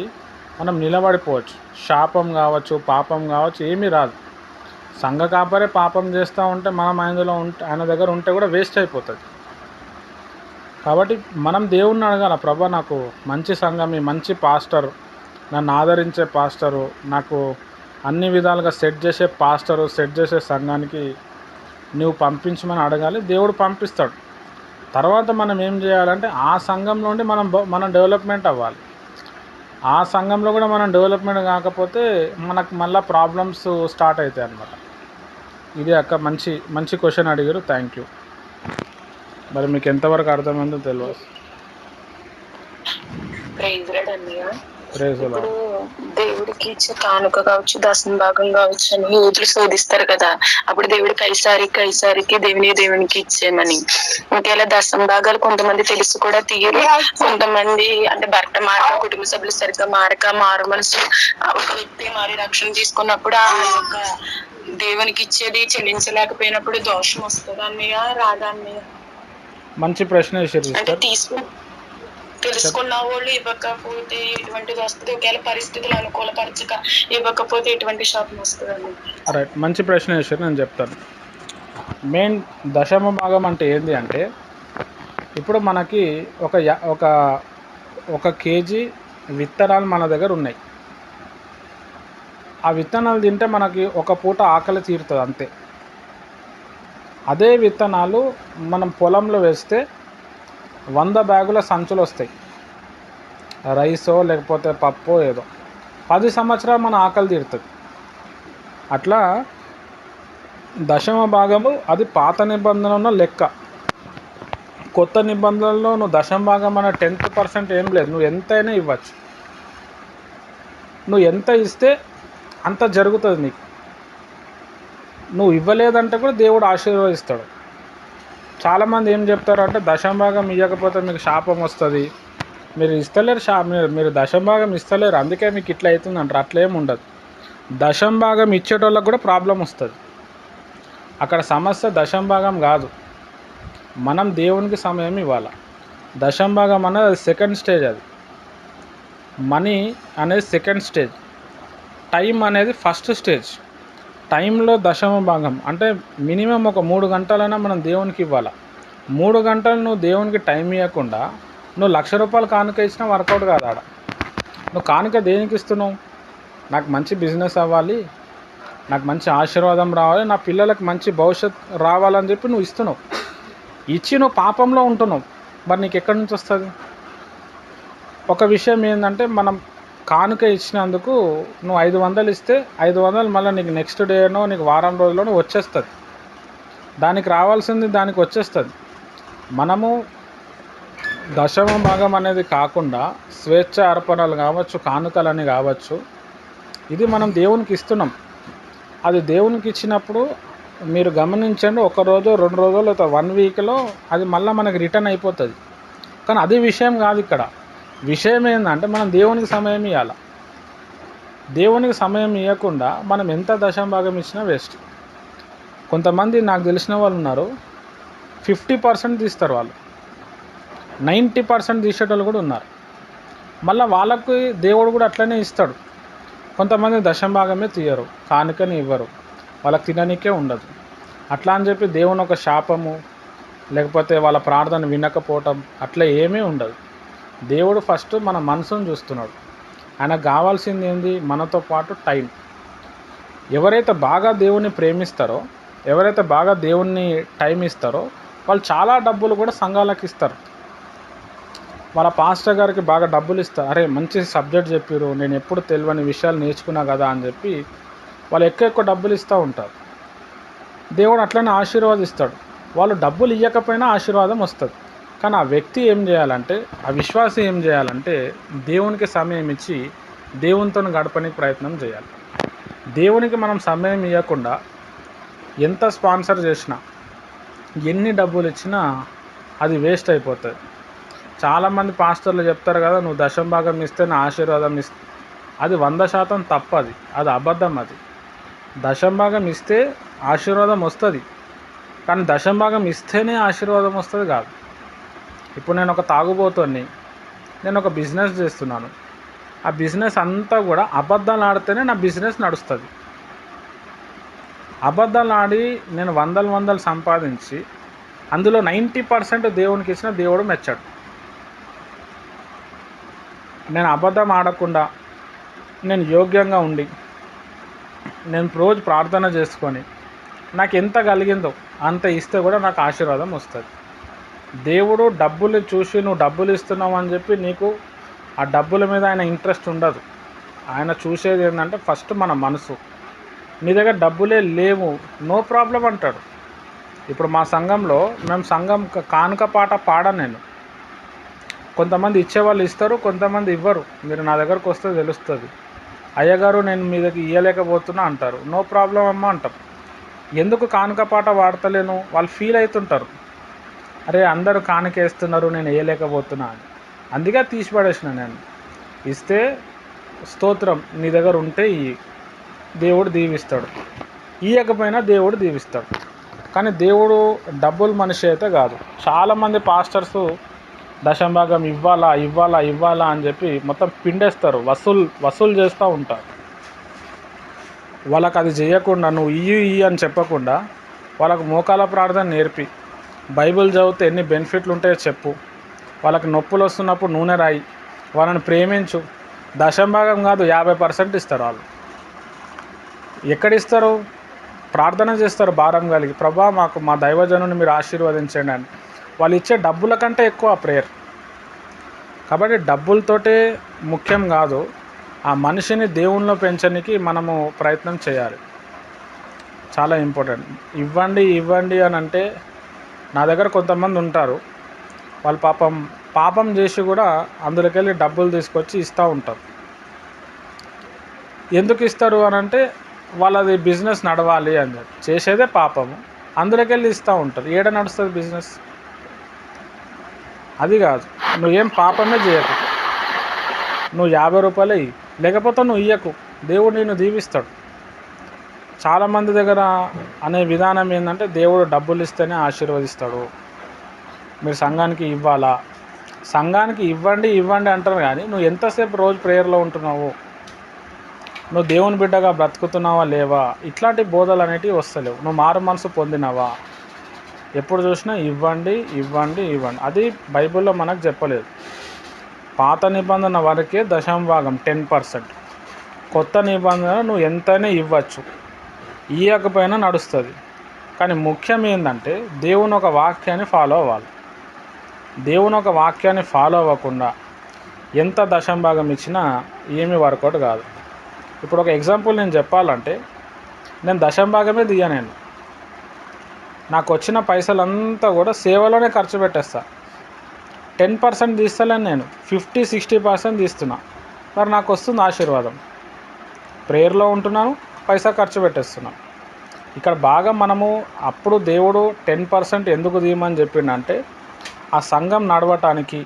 S1: మనం నిలబడిపోవచ్చు. శాపం కావచ్చు, పాపం కావచ్చు, ఏమీ రాదు. సంఘ కాపరే పాపం చేస్తూ ఉంటే మనం ఆయన దగ్గర ఉంటే కూడా వేస్ట్ అయిపోతుంది. కాబట్టి మనం దేవుణ్ణి అడగాల, ప్రభా నాకు మంచి సంఘం, ఈ మంచి పాస్టర్, నన్ను ఆదరించే పాస్టరు, నాకు అన్ని విధాలుగా సెట్ చేసే పాస్టరు, సెట్ చేసే సంఘానికి నువ్వు పంపించమని అడగాలి. దేవుడు పంపిస్తాడు. తర్వాత మనం ఏం చేయాలంటే ఆ సంఘంలో ఉండి మనం డెవలప్మెంట్ అవ్వాలి. ఆ సంఘంలో కూడా మనం డెవలప్మెంట్ కాకపోతే మనకు మళ్ళీ ప్రాబ్లమ్స్ స్టార్ట్ అవుతాయి అన్నమాట. ఇది అక్క మంచి క్వశ్చన్ అడిగారు. Thank you. మరి మీకు ఎంతవరకు అర్థమైందో తెలియదు.
S3: ఇప్పుడు దేవుడికి ఇచ్చే కానుక కావచ్చు, దశమ భాగం కావచ్చు అని యూతులు శోధిస్తారు కదా. అప్పుడు దేవుడు కైసారికి దేవునికి ఇచ్చేయమని. ఇంకేలా దశమ భాగాలు కొంతమంది తెలిసి కూడా తీయరు, కొంతమంది అంటే భర్త మారక, కుటుంబ సభ్యులు సరిగ్గా మారు మనసు, ఒక వ్యక్తి మారి రక్షణ తీసుకున్నప్పుడు ఆ యొక్క దేవునికి ఇచ్చేది చెల్లించలేకపోయినప్పుడు దోషం వస్తుంది అన్నయ్య, రాదా అన్నయ్య?
S1: మంచి ప్రశ్న
S3: అంటే తెలుసుకున్న వాళ్ళు ఇవ్వకపోతే ఎటువంటిది వస్తుంది, ఒకవేళ పరిస్థితులు అనుకూలపరచక ఇవ్వకపోతే ఎటువంటి శాపం వస్తుందండి?
S1: రైట్, మంచి ప్రశ్న వేసారు, నేను చెప్తాను. మెయిన్ దశమ భాగం అంటే ఏంటి అంటే, ఇప్పుడు మనకి ఒక కేజీ విత్తనాలు మన దగ్గర ఉన్నాయి. ఆ విత్తనాలు తింటే మనకి ఒక పూట ఆకలి తీరుతుంది అంతే. అదే విత్తనాలు మనం పొలంలో వేస్తే 100 బ్యాగుల సంచులు వస్తాయి, రైసో లేకపోతే పప్పో ఏదో. 10 సంవత్సరాలు మన ఆకలి తీరుతుంది. అట్లా దశమ భాగము అది పాత నిబంధనలో లెక్క. కొత్త నిబంధనలో నువ్వు దశమ భాగం అనే 10% ఏం లేదు, నువ్వు ఎంతైనా ఇవ్వచ్చు. నువ్వు ఎంత ఇస్తే అంత జరుగుతుంది నీకు. నువ్వు ఇవ్వలేదంటే కూడా దేవుడు ఆశీర్వదిస్తాడు. చాలామంది ఏం చెప్తారు అంటే, దశమ భాగం ఇవ్వకపోతే మీకు శాపం వస్తుంది, మీరు ఇస్తలేరు, మీరు దశమ భాగం ఇస్తలేరు అందుకే మీకు ఇట్లా అవుతుంది అంటారు. అట్లేం ఉండదు. దశమ భాగం ఇచ్చేటోళ్ళకి కూడా ప్రాబ్లం వస్తుంది. అక్కడ సమస్య దశమ భాగం కాదు, మనం దేవునికి సమయం ఇవ్వాలి. దశమ భాగం అనేది అది సెకండ్ స్టేజ్, అది మనీ అనేది సెకండ్ స్టేజ్, టైం అనేది ఫస్ట్ స్టేజ్. టైంలో దశమ భాగం అంటే మినిమం ఒక 3 గంటలైనా మనం దేవునికి ఇవ్వాలి. 3 గంటలు నువ్వు దేవునికి టైం ఇవ్వకుండా నువ్వు 1,00,000 రూపాయలు కానుక ఇచ్చినా వర్కౌట్ కాదు. ఆడ నువ్వు కానుక దేనికి ఇస్తున్నావు? నాకు మంచి బిజినెస్ అవ్వాలి, నాకు మంచి ఆశీర్వాదం రావాలి, నా పిల్లలకు మంచి భవిష్యత్ రావాలని చెప్పి నువ్వు ఇస్తున్నావు. ఇచ్చి నువ్వు పాపంలో ఉంటున్నావు. మరి నీకు ఎక్కడి నుంచి వస్తుంది? ఒక విషయం ఏంటంటే, మనం కానుక ఇచ్చినందుకు నువ్వు 500 ఇస్తే 500 మళ్ళీ నీకు నెక్స్ట్ డేనో నీకు వారం రోజుల్లోనూ వచ్చేస్తుంది. దానికి రావాల్సింది దానికి వచ్చేస్తుంది. మనము దశమ భాగం అనేది కాకుండా స్వేచ్ఛ అర్పణలు కావచ్చు, కానుకలని కావచ్చు, ఇది మనం దేవునికి ఇస్తున్నాం. అది దేవునికి ఇచ్చినప్పుడు మీరు గమనించండి, 1 రోజు 2 రోజులు లేదా 1 వీక్లో అది మళ్ళీ మనకి రిటర్న్ అయిపోతుంది. కానీ అది విషయం కాదు. ఇక్కడ విషయం ఏంటంటే మనం దేవునికి సమయం ఇవ్వాలి. దేవునికి సమయం ఇవ్వకుండా మనం ఎంత దశమ భాగం ఇచ్చినా వేస్ట్. కొంతమంది నాకు తెలిసిన వాళ్ళు ఉన్నారు, 50% తీస్తారు, వాళ్ళు 90% తీసేటోళ్ళు కూడా ఉన్నారు. మళ్ళీ వాళ్ళకి దేవుడు కూడా అట్లనే ఇస్తాడు. కొంతమంది దశమ భాగమే తీయరు, కానుకని ఇవ్వరు, వాళ్ళకి తిననీకే ఉండదు. అట్లా అని చెప్పి దేవుని ఒక శాపము లేకపోతే వాళ్ళ ప్రార్థన వినకపోవటం అట్లా ఏమీ ఉండదు. దేవుడు ఫస్ట్ మన మనసును చూస్తున్నాడు. ఆయనకు కావాల్సింది ఏంది? మనతో పాటు టైం. ఎవరైతే బాగా దేవుణ్ణి ప్రేమిస్తారో, ఎవరైతే బాగా దేవుణ్ణి టైం ఇస్తారో వాళ్ళు చాలా డబ్బులు కూడా సంఘాలకు ఇస్తారు. వాళ్ళ పాస్టర్ గారికి బాగా డబ్బులు ఇస్తారు. అరే మంచి సబ్జెక్ట్ చెప్పారు, నేను ఎప్పుడు తెలియని విషయాలు నేర్చుకున్నా కదా అని చెప్పి వాళ్ళు ఎక్కువ డబ్బులు ఇస్తూ ఉంటారు. దేవుడు అట్లనే ఆశీర్వాదిస్తాడు. వాళ్ళు డబ్బులు ఇవ్వకపోయినా ఆశీర్వాదం వస్తుంది. కానీ ఆ వ్యక్తి ఏం చేయాలంటే, ఆ విశ్వాసి ఏం చేయాలంటే దేవునికి సమయం ఇచ్చి దేవునితో గడపడానికి ప్రయత్నం చేయాలి. దేవునికి మనం సమయం ఇవ్వకుండా ఎంత స్పాన్సర్ చేసినా, ఎన్ని డబ్బులు ఇచ్చినా అది వేస్ట్ అయిపోతుంది. చాలామంది పాస్టర్లు చెప్తారు కదా, నువ్వు దశంభాగం ఇస్తే నా ఆశీర్వాదం అది 100% తప్పది, అది అబద్ధం. అది దశంభాగం ఇస్తే ఆశీర్వాదం వస్తుంది, కానీ దశంభాగం ఇస్తేనే ఆశీర్వాదం వస్తుంది కాదు. ఇప్పుడు నేను ఒక తాగుబోతుని, నేను ఒక బిజినెస్ చేస్తున్నాను, ఆ బిజినెస్ అంతా కూడా అబద్ధాలు ఆడితేనే నా బిజినెస్ నడుస్తుంది. అబద్ధాలు ఆడి నేను వందలు సంపాదించి అందులో 90% దేవునికి ఇచ్చిన దేవుడు మెచ్చాడు. నేను అబద్ధం ఆడకుండా, నేను యోగ్యంగా ఉండి, నేను రోజు ప్రార్థన చేసుకొని నాకు ఎంత కలిగిందో అంత ఇస్తే కూడా నాకు ఆశీర్వాదం వస్తుంది. దేవుడు డబ్బులు చూసి నువ్వు డబ్బులు ఇస్తున్నావు అని చెప్పి నీకు ఆ డబ్బుల మీద ఆయన ఇంట్రెస్ట్ ఉండదు. ఆయన చూసేది ఏంటంటే ఫస్ట్ మన మనసు. నీ దగ్గర డబ్బులే లేవు, నో ప్రాబ్లం అంటాడు. ఇప్పుడు మా సంఘంలో మేము సంఘం కానుక పాట పాడను నేను. కొంతమంది ఇచ్చేవాళ్ళు ఇస్తారు, కొంతమంది ఇవ్వరు. మీరు నా దగ్గరకు వస్తే తెలుస్తుంది. అయ్యగారు నేను మీ దగ్గర ఇవ్వలేకపోతున్నా అంటారు. నో ప్రాబ్లం అమ్మ అంటాం. ఎందుకు కానుక పాట వాడతలేను, వాళ్ళు ఫీల్ అవుతుంటారు, అరే అందరూ కానుకేస్తున్నారు నేను వేయలేకపోతున్నా అని. అందుకే తీసి పడేసిన నేను. ఇస్తే స్తోత్రం, నీ దగ్గర ఉంటే దేవుడు దీవిస్తాడు, ఇవ్వకపోయినా దేవుడు దీవిస్తాడు. కానీ దేవుడు డబ్బులు మనిషి అయితే కాదు. చాలామంది పాస్టర్సు దశంభాగం ఇవ్వాలా అని చెప్పి మొత్తం పిండేస్తారు, వసూలు చేస్తూ ఉంటారు. వాళ్ళకి అది చేయకుండా, నువ్వు ఇయ్యి అని చెప్పకుండా వాళ్ళకు మోకాల ప్రార్థన నేర్పి, బైబిల్ చదివితే ఎన్ని బెనిఫిట్లు ఉంటాయో చెప్పు, వాళ్ళకి నొప్పులు వస్తున్నప్పుడు నూనె రాయి, వాళ్ళని ప్రేమించు. దశంభాగం కాదు 50% ఇస్తారు వాళ్ళు. ఎక్కడిస్తారు? ప్రార్థన చేస్తారు భారం కలిగి, ప్రభా మాకు మా దైవజనుని మీరు ఆశీర్వదించండి అని. వాళ్ళు ఇచ్చే డబ్బుల కంటే ఎక్కువ ప్రేయర్. కాబట్టి డబ్బులతోటే ముఖ్యం కాదు, ఆ మనిషిని దేవునిలో పెంచడానికి మనము ప్రయత్నం చేయాలి. చాలా ఇంపార్టెంట్. ఇవ్వండి అని అంటే, నా దగ్గర కొంతమంది ఉంటారు, వాళ్ళు పాపం చేసి కూడా అందులోకి వెళ్ళి డబ్బులు తీసుకొచ్చి ఇస్తూ ఉంటారు. ఎందుకు ఇస్తారు అని అంటే, వాళ్ళది బిజినెస్ నడవాలి అని చెప్పి చేసేదే పాపము, అందులోకి వెళ్ళి ఇస్తూ ఉంటారు. ఏడ నడుస్తుంది బిజినెస్? అది కాదు. నువ్వేం పాపమే చేయకు, నువ్వు 50 రూపాయలు ఇయ్యి, లేకపోతే నువ్వు ఇయ్యకు, దేవుడు నిన్ను దీవిస్తాడు. చాలామంది దగ్గర అనే విధానం ఏంటంటే, దేవుడు డబ్బులు ఇస్తేనే ఆశీర్వదిస్తాడు, మీరు సంఘానికి ఇవ్వాలా, సంఘానికి ఇవ్వండి అంటారు. కానీ నువ్వు ఎంతసేపు రోజు ప్రేయర్లో ఉంటున్నావు, నువ్వు దేవుని బిడ్డగా బ్రతుకుతున్నావా లేవా, ఇట్లాంటి బోధలు అనేటివి వస్తలేవు. నువ్వు మారు మనసు పొందినవా? ఎప్పుడు చూసినా ఇవ్వండి. అది బైబిల్లో మనకు చెప్పలేదు. పాత నిబంధన వరకే దశంభాగం 10%. కొత్త నిబంధన నువ్వు ఎంతైనా ఇవ్వచ్చు, ఇవ్వకపోయినా నడుస్తుంది. కానీ ముఖ్యం ఏంటంటే, దేవుని ఒక వాక్యాన్ని ఫాలో అవ్వాలి. దేవుని ఒక వాక్యాన్ని ఫాలో అవ్వకుండా ఎంత దశంభాగం ఇచ్చినా ఏమీ వర్కౌట్ కాదు. ఇప్పుడు ఒక ఎగ్జాంపుల్ నేను చెప్పాలంటే, నేను దశంభాగమే నేను నాకు వచ్చిన పైసలంతా కూడా సేవలోనే ఖర్చు పెట్టేస్తా. 10% తీస్తలేను నేను, 50-60% తీస్తున్నా. మరి నాకు వస్తుంది ఆశీర్వాదం. ప్రేయర్లో ఉంటున్నాను, పైసా ఖర్చు పెట్టేస్తున్నాను. ఇక్కడ బాగా మనము అప్పుడు దేవుడు 10% ఎందుకు తీయమని చెప్పిండంటే, ఆ సంఘం నడవటానికి,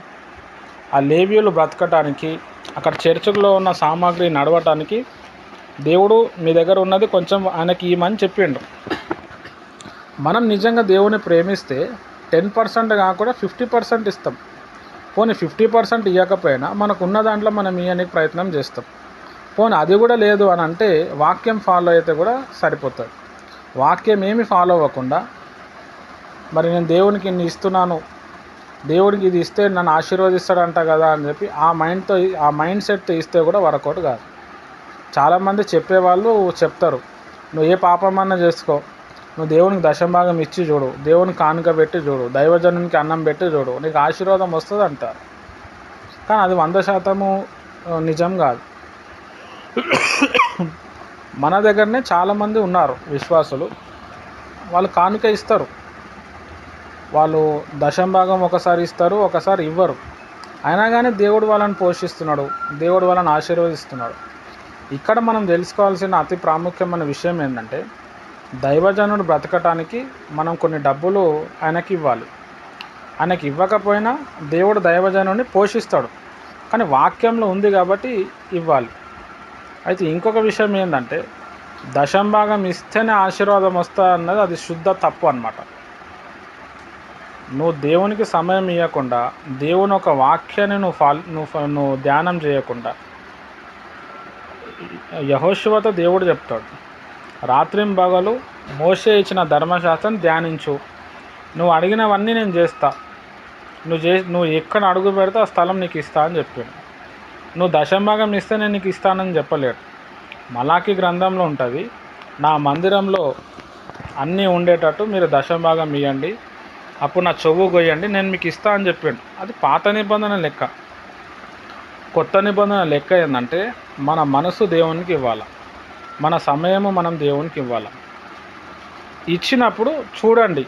S1: ఆ లేవీయులు బ్రతకటానికి, అక్కడ చర్చిలో ఉన్న సామాగ్రి నడవటానికి దేవుడు మీ దగ్గర ఉన్నది కొంచెం ఆయనకి ఇవ్వమని చెప్పిండు. మనం నిజంగా దేవుని ప్రేమిస్తే 10% కాకుండా 50% ఇస్తాం. పోనీ 50% ఇవ్వకపోయినా మనకు ఉన్న దాంట్లో మనం ఇవ్వడానికి ప్రయత్నం చేస్తాం. పోనీ అది కూడా లేదు అని అంటే, వాక్యం ఫాలో అయితే కూడా సరిపోతుంది. వాక్యం ఏమి ఫాలో అవ్వకుండా, మరి నేను దేవునికి ఇన్ని ఇస్తున్నాను, దేవుడికి ఇది ఇస్తే నన్ను ఆశీర్వదిస్తాడంట కదా అని చెప్పి ఆ మైండ్ సెట్తో ఇస్తే కూడా వర్కౌట్ కాదు. చాలామంది చెప్పేవాళ్ళు చెప్తారు, నువ్వు ఏ పాపమన్నా చేసుకో, నువ్వు దేవునికి దశంభాగం ఇచ్చి చూడు, దేవునికి కానుక పెట్టి చూడు, దైవజనునికి అన్నం పెట్టి చూడు, నీకు ఆశీర్వాదం వస్తుంది అంటారు. కానీ అది 100% నిజం కాదు. మన దగ్గరనే చాలామంది ఉన్నారు విశ్వాసులు, వాళ్ళు కానుక ఇస్తారు, వాళ్ళు దశంభాగం ఒకసారి ఇస్తారు, ఒకసారి ఇవ్వరు. అయినా కానీ దేవుడు వాళ్ళని పోషిస్తున్నాడు, దేవుడు వాళ్ళని ఆశీర్వదిస్తున్నాడు. ఇక్కడ మనం తెలుసుకోవాల్సిన అతి ప్రాముఖ్యమైన విషయం ఏంటంటే, దైవజనుడు బ్రతకటానికి మనం కొన్ని డబ్బులు ఆయనకి ఇవ్వాలి. ఆయనకి ఇవ్వకపోయినా దేవుడు దైవజనుడిని పోషిస్తాడు, కానీ వాక్యంలో ఉంది కాబట్టి ఇవ్వాలి. అయితే ఇంకొక విషయం ఏంటంటే, దశంభాగం ఇస్తేనే ఆశీర్వాదం వస్తా అన్నది అది శుద్ధ తప్పు అన్నమాట. నువ్వు దేవునికి సమయం ఇవ్వకుండా, దేవుని ఒక వాక్యాన్ని నువ్వు ధ్యానం చేయకుండా, యెహోషువతో దేవుడు చెప్తాడు, రాత్రింబగలు మోషే ఇచ్చిన ధర్మశాస్త్రం ధ్యానించు, నువ్వు అడిగినవన్నీ నేను చేస్తా, నువ్వు ఎక్కడ అడుగు పెడితే ఆ స్థలం నీకు ఇస్తా అని చెప్పాడు. నువ్వు దశంభాగం ఇస్తే నేను నీకు ఇస్తానని చెప్పలేడు. మలాకి గ్రంథంలో ఉంటుంది, నా మందిరంలో అన్నీ ఉండేటట్టు మీరు దశంభాగం ఇవ్వండి, అప్పుడు నా చెవు కొయ్యండి, నేను మీకు ఇస్తా అని చెప్పాడు. అది పాత నిబంధన లెక్క. కొత్త నిబంధన లెక్క ఏంటంటే, మన మనసు దేవునికి ఇవ్వాలి, మన సమయము మనం దేవునికి ఇవ్వాలి. ఇచ్చినప్పుడు చూడండి,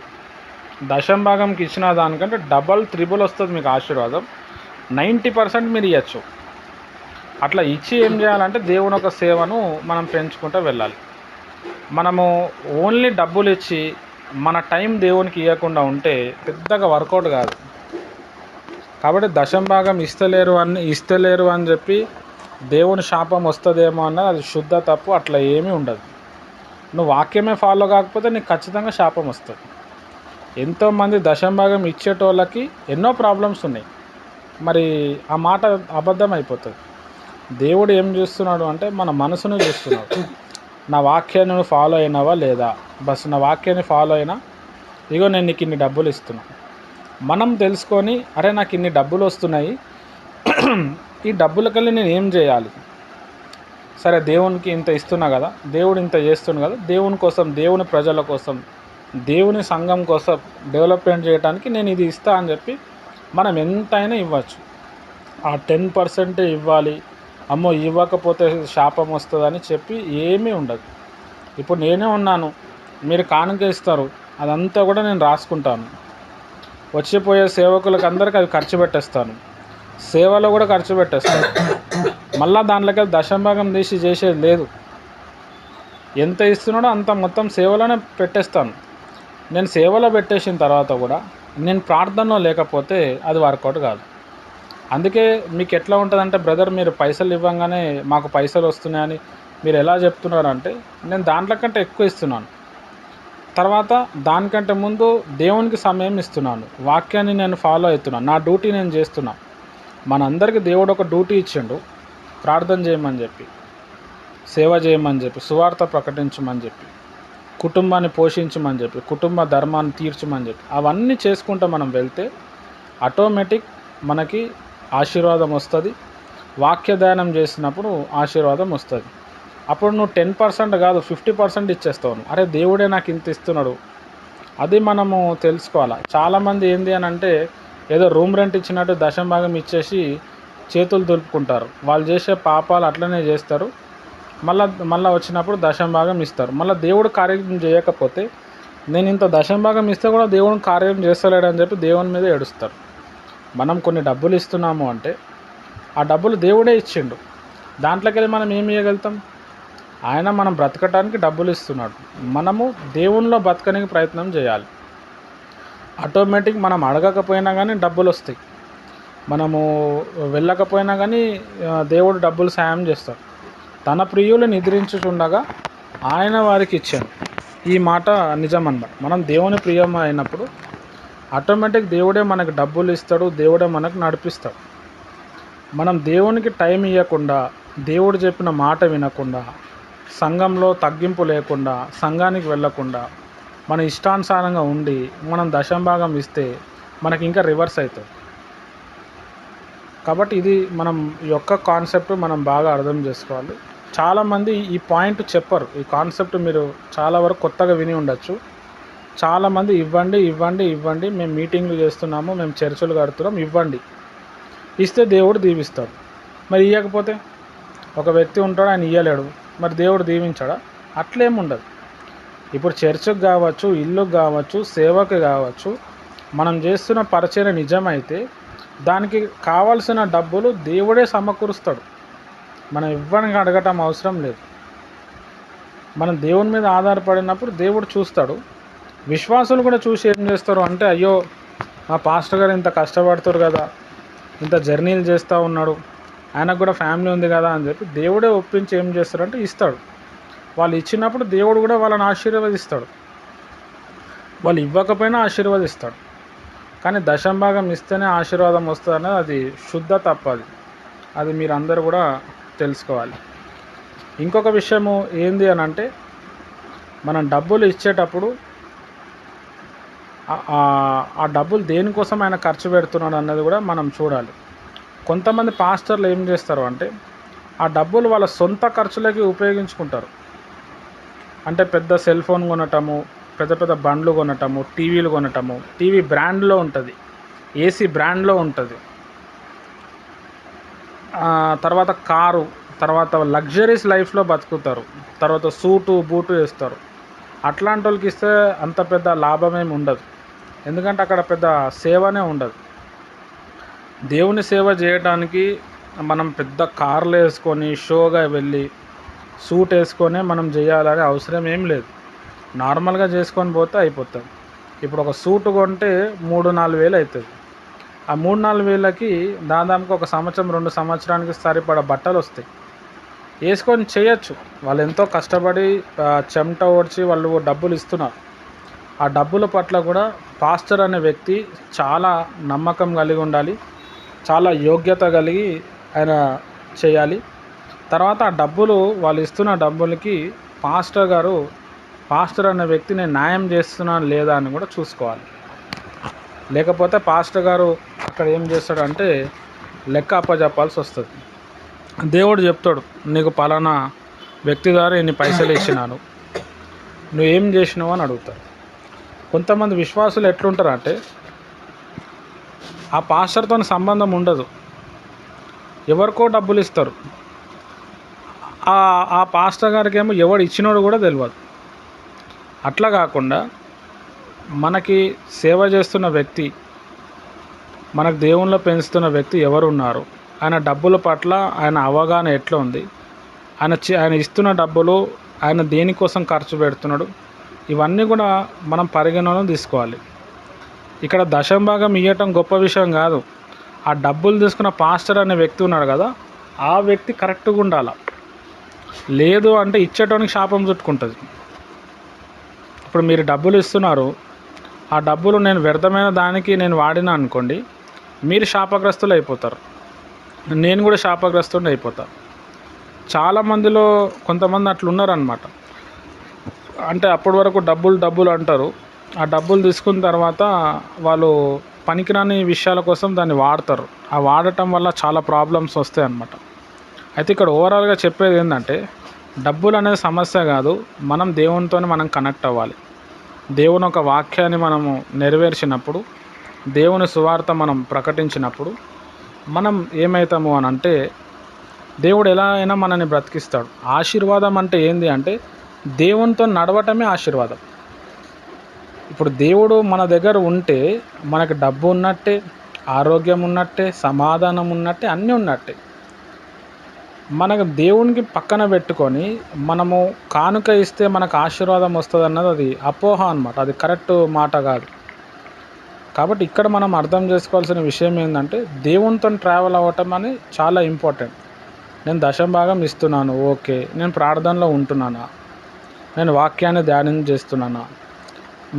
S1: దశంభాగంకి ఇచ్చిన దానికంటే డబల్ త్రిబుల్ వస్తుంది మీకు ఆశీర్వాదం. 90% మీరు ఇవ్వచ్చు. అట్లా ఇచ్చి ఏం చేయాలంటే, దేవుని ఒక సేవను మనం పెంచుకుంటూ వెళ్ళాలి. మనము ఓన్లీ డబ్బులు ఇచ్చి మన టైం దేవునికి ఇవ్వకుండా ఉంటే పెద్దగా వర్కౌట్ కాదు. కాబట్టి దశంభాగం ఇస్తలేరు అని చెప్పి దేవుని శాపం వస్తుందేమో అన్నది అది శుద్ధ తప్పు. అట్లా ఏమీ ఉండదు. నువ్వు వాక్యమే ఫాలో కాకపోతే నీకు ఖచ్చితంగా శాపం వస్తుంది. ఎంతోమంది దశంభాగం ఇచ్చేటోళ్ళకి ఎన్నో ప్రాబ్లమ్స్ ఉన్నాయి. మరి ఆ మాట అబద్ధం అయిపోతుంది. దేవుడు ఏం చూస్తున్నాడు అంటే, మన మనసును చూస్తున్నాడు. నా వాక్యాన్ని నువ్వు ఫాలో అయినావా లేదా? బస్ నా వాక్యాన్ని ఫాలో అయినా, ఇగో నేను నీకు ఇన్ని డబ్బులు ఇస్తున్నా. మనం తెలుసుకొని, అరే నాకు ఇన్ని డబ్బులు వస్తున్నాయి, ఈ డబ్బులకెళ్ళి నేను ఏం చేయాలి? సరే, దేవునికి ఇంత ఇస్తున్నా కదా, దేవుడు ఇంత చేస్తున్నా కదా, దేవుని కోసం, దేవుని ప్రజల కోసం, దేవుని సంఘం కోసం డెవలప్మెంట్ చేయడానికి నేను ఇది ఇస్తా అని చెప్పి మనం ఎంతైనా ఇవ్వచ్చు. ఆ 10% ఇవ్వాలి, అమ్మో ఇవ్వకపోతే శాపం వస్తుందని చెప్పి ఏమీ ఉండదు. ఇప్పుడు నేనే ఉన్నాను, మీరు కానుక ఇస్తారు, అదంతా కూడా నేను రాసుకుంటాను. వచ్చిపోయే సేవకులకు అందరికీ అది ఖర్చు పెట్టేస్తాను, సేవలో కూడా ఖర్చు పెట్టేస్తాను. మళ్ళీ దాంట్లోకి దశంభాగం తీసి చేసేది లేదు. ఎంత ఇస్తున్నాడో అంత మొత్తం సేవలోనే పెట్టేస్తాను. నేను సేవలో పెట్టేసిన తర్వాత కూడా నేను ప్రార్థనలో లేకపోతే అది వర్కౌట్ కాదు. అందుకే మీకు ఎట్లా ఉంటుందంటే, బ్రదర్ మీరు పైసలు ఇవ్వగానే మాకు పైసలు వస్తున్నాయని మీరు ఎలా చెప్తున్నారంటే, నేను దాంట్లో కంటే ఎక్కువ ఇస్తున్నాను. తర్వాత దానికంటే ముందు దేవునికి సమయం ఇస్తున్నాను, వాక్యాన్ని నేను ఫాలో అవుతున్నాను, నా డ్యూటీ నేను చేస్తున్నాను. మనందరికీ దేవుడు ఒక డ్యూటీ ఇచ్చిండు, ప్రార్థన చేయమని చెప్పి, సేవ చేయమని చెప్పి, సువార్త ప్రకటించమని చెప్పి, కుటుంబాన్ని పోషించమని చెప్పి, కుటుంబ ధర్మాన్ని తీర్చమని చెప్పి, అవన్నీ చేసుకుంటూ మనం వెళ్తే ఆటోమేటిక్ మనకి ఆశీర్వాదం వస్తుంది. వాక్యదానం చేసినప్పుడు ఆశీర్వాదం వస్తుంది. అప్పుడు నువ్వు 10% కాదు 50% ఇచ్చేస్తావు. అరే దేవుడే నాకు ఇంత ఇస్తున్నాడు, అది మనము తెలుసుకోవాలి. చాలామంది ఏంది అని అంటే, ఏదో రూమ్ రెంట్ ఇచ్చినట్టు దశంభాగం ఇచ్చేసి చేతులు దులుపుకుంటారు. వాళ్ళు చేసే పాపాలు అట్లనే చేస్తారు. మళ్ళీ వచ్చినప్పుడు దశంభాగం ఇస్తారు. మళ్ళీ దేవుడు కార్యం చేయకపోతే, నేను ఇంత దశంభాగం ఇస్తే కూడా దేవుడు కార్యం చేస్తలేడని చెప్పి దేవుని మీద ఏడుస్తారు. మనం కొన్ని డబ్బులు ఇస్తున్నాము అంటే, ఆ డబ్బులు దేవుడే ఇచ్చిండు, దాంట్లోకి వెళ్ళి మనం ఏమి ఇవ్వగలుగుతాం? ఆయన మనం బ్రతకటానికి డబ్బులు ఇస్తున్నాడు, మనము దేవునిలో బ్రతకడానికి ప్రయత్నం చేయాలి. ఆటోమేటిక్ మనం అడగకపోయినా కానీ డబ్బులు వస్తాయి, మనము వెళ్ళకపోయినా కానీ దేవుడు డబ్బులు సాయం చేస్తాడు. తన ప్రియులు నిద్రించుచుండగా ఆయన వారికి ఇచ్చాను. ఈ మాట నిజం అన్నమాట. మనం దేవుని ప్రియం అయినప్పుడు ఆటోమేటిక్ దేవుడే మనకు డబ్బులు ఇస్తాడు, దేవుడే మనకు నడిపిస్తాడు. మనం దేవునికి టైం ఇవ్వకుండా, దేవుడు చెప్పిన మాట వినకుండా, సంఘంలో తగ్గింపు లేకుండా, సంఘానికి వెళ్ళకుండా, మన ఇష్టానుసారంగా ఉండి మనం దశంభాగం ఇస్తే మనకి ఇంకా రివర్స్ అవుతుంది. కాబట్టి ఇది మనం ఈ యొక్క కాన్సెప్ట్ మనం బాగా అర్థం చేసుకోవాలి. చాలామంది ఈ పాయింట్ చెప్పరు. ఈ కాన్సెప్ట్ మీరు చాలా వరకు కొత్తగా విని ఉండొచ్చు. చాలామంది ఇవ్వండి ఇవ్వండి ఇవ్వండి, మేము మీటింగ్లు చేస్తున్నాము, మేము చర్చలు కడుతున్నాం, ఇవ్వండి, ఇస్తే దేవుడు దీవిస్తాడు. మరి ఇవ్వకపోతే ఒక వ్యక్తి ఉంటాడు, ఆయన ఇవ్వలేడు, మరి దేవుడు దీవించాడా? అట్లేముండదు. ఇప్పుడు చర్చకు కావచ్చు, ఇల్లుకు కావచ్చు, సేవకు కావచ్చు, మనం చేస్తున్న పరిచయం నిజమైతే దానికి కావాల్సిన డబ్బులు దేవుడే సమకూరుస్తాడు. మనం ఇవ్వడానికి అడగటం అవసరం లేదు. మనం దేవుని మీద ఆధారపడినప్పుడు దేవుడు చూస్తాడు. విశ్వాసులు కూడా చూసి ఏం చేస్తారు అంటే, అయ్యో మా పాస్టర్ గారు ఇంత కష్టపడుతారు కదా, ఇంత జర్నీలు చేస్తూ ఉన్నాడు, ఆయనకు కూడా ఫ్యామిలీ ఉంది కదా అని చెప్పి దేవుడే ఒప్పించి ఏం చేస్తారంటే ఇస్తాడు. వాళ్ళు ఇచ్చినప్పుడు దేవుడు కూడా వాళ్ళని ఆశీర్వదిస్తాడు. వాళ్ళు ఇవ్వకపోయినా ఆశీర్వదిస్తాడు. కానీ దశంభాగం ఇస్తేనే ఆశీర్వాదం వస్తుంది అనేది అది శుద్ధ తప్పది. అది మీరందరూ కూడా తెలుసుకోవాలి. ఇంకొక విషయము ఏంది అని అంటే, మనం డబ్బులు ఇచ్చేటప్పుడు ఆ డబ్బులు దేనికోసం ఆయన ఖర్చు పెడుతున్నాడు అన్నది కూడా మనం చూడాలి. కొంతమంది పాస్టర్లు ఏం చేస్తారు అంటే, ఆ డబ్బులు వాళ్ళ సొంత ఖర్చులకి ఉపయోగించుకుంటారు. అంటే పెద్ద సెల్ ఫోన్ కొనటము, పెద్ద పెద్ద బండ్లు కొనటము, టీవీలు కొనటము. టీవీ బ్రాండ్లో ఉంటుంది, ఏసీ బ్రాండ్లో ఉంటుంది, తర్వాత కారు, తర్వాత లగ్జరీస్ లైఫ్లో బతుకుతారు, తర్వాత సూటు బూటు వేస్తారు. అట్లాంటి వాళ్ళకి ఇస్తే అంత పెద్ద లాభమేమి ఉండదు. ఎందుకంటే అక్కడ పెద్ద సేవనే ఉండదు. దేవుని సేవ చేయడానికి మనం పెద్ద కార్లు వేసుకొని షోగా వెళ్ళి సూట్ వేసుకొని మనం చేయాలనే అవసరం ఏం లేదు. నార్మల్గా చేసుకొని పోతే అయిపోతుంది. ఇప్పుడు ఒక సూటు కొంటే 3-4 వేలు అవుతుంది. ఆ 3-4 వేలకి దాదాపుగా 1 సంవత్సరం 2 సంవత్సరానికి సరిపడా బట్టలు వస్తాయి. వేసుకొని చేయొచ్చు. వాళ్ళు ఎంతో కష్టపడి చెమట ఓడ్చి వాళ్ళు డబ్బులు ఇస్తున్నారు. ఆ డబ్బుల పట్ల కూడా పాస్టర్ అనే వ్యక్తి చాలా నమ్మకం కలిగి ఉండాలి, చాలా యోగ్యత కలిగి ఆయన చేయాలి. తర్వాత ఆ డబ్బులు వాళ్ళు ఇస్తున్న డబ్బులకి పాస్టర్ అనే వ్యక్తి నేను న్యాయం చేస్తున్నాను లేదా అని కూడా చూసుకోవాలి. లేకపోతే పాస్టర్ గారు అక్కడ ఏం చేస్తాడంటే లెక్క అప్పచెప్పాల్సి వస్తుంది. దేవుడు చెప్తాడు, నీకు పలానా వ్యక్తి ద్వారా ఇన్ని పైసలు ఇచ్చినాను, నువ్వేం చేసినావు అని అడుగుతాడు. కొంతమంది విశ్వాసులు ఎట్లుంటారంటే, ఆ పాస్టర్తో సంబంధం ఉండదు, ఎవరికో డబ్బులు ఇస్తారు. ఆ పాస్టర్ గారికి ఏమో ఎవడు ఇచ్చినోడు కూడా తెలియదు. అట్లా కాకుండా మనకి సేవ చేస్తున్న వ్యక్తి, మనకు దేవునిలో పెంచుతున్న వ్యక్తి ఎవరు ఉన్నారు, ఆయన డబ్బుల పట్ల ఆయన అవగాహన ఎట్లా ఉంది, ఆయన ఇస్తున్న డబ్బులు ఆయన దేనికోసం ఖర్చు పెడుతున్నాడు, ఇవన్నీ కూడా మనం పరిగణనలో తీసుకోవాలి. ఇక్కడ దశంభాగం ఇవ్వటం గొప్ప విషయం కాదు. ఆ డబ్బులు తీసుకున్న పాస్టర్ అనే వ్యక్తి ఉన్నాడు కదా, ఆ వ్యక్తి కరెక్ట్గా ఉండాలి. లేదు అంటే ఇచ్చేటోనికి శాపం చుట్టుకుంటుంది. ఇప్పుడు మీరు డబ్బులు ఇస్తున్నారు, ఆ డబ్బులు నేను వ్యర్థమైన దానికి నేను వాడినా అనుకోండి, మీరు శాపగ్రస్తులు అయిపోతారు, నేను కూడా శాపగ్రస్తుని అయిపోతాను. చాలామందిలో కొంతమంది అట్లా ఉన్నారనమాట. అంటే అప్పటి వరకు డబ్బులు అంటారు. ఆ డబ్బులు తీసుకున్న తర్వాత వాళ్ళు పనికిరాని విషయాల కోసం దాన్ని వాడతారు. ఆ వాడటం వల్ల చాలా ప్రాబ్లమ్స్ వస్తాయి అన్నమాట. అయితే ఇక్కడ ఓవరాల్గా చెప్పేది ఏంటంటే, డబ్బులు అనేది సమస్య కాదు, మనం దేవునితోనే మనం కనెక్ట్ అవ్వాలి. దేవుని ఒక వాక్యాన్ని మనము నెరవేర్చినప్పుడు, దేవుని సువార్త మనం ప్రకటించినప్పుడు మనం ఏమవుతాము అని అంటే, దేవుడు ఎలా అయినా మనల్ని బ్రతికిస్తాడు. ఆశీర్వాదం అంటే ఏంది అంటే, దేవునితో నడవటమే ఆశీర్వాదం. ఇప్పుడు దేవుడు మన దగ్గర ఉంటే మనకు డబ్బు ఉన్నట్టే, ఆరోగ్యం ఉన్నట్టే, సమాధానం ఉన్నట్టే, అన్నీ ఉన్నట్టే. మనకు దేవునికి పక్కన పెట్టుకొని మనము కానుక ఇస్తే మనకు ఆశీర్వాదం వస్తుంది అన్నది అది అపోహ అన్నమాట. అది కరెక్ట్ మాట కాదు. కాబట్టి ఇక్కడ మనం అర్థం చేసుకోవాల్సిన విషయం ఏంటంటే, దేవునితో ట్రావెల్ అవ్వటం అని చాలా ఇంపార్టెంట్. నేను దశంభాగం ఇస్తున్నాను, ఓకే. నేను ప్రార్థనలో ఉంటున్నానా, నేను వాక్యాన్ని ధ్యానం చేస్తున్నానా,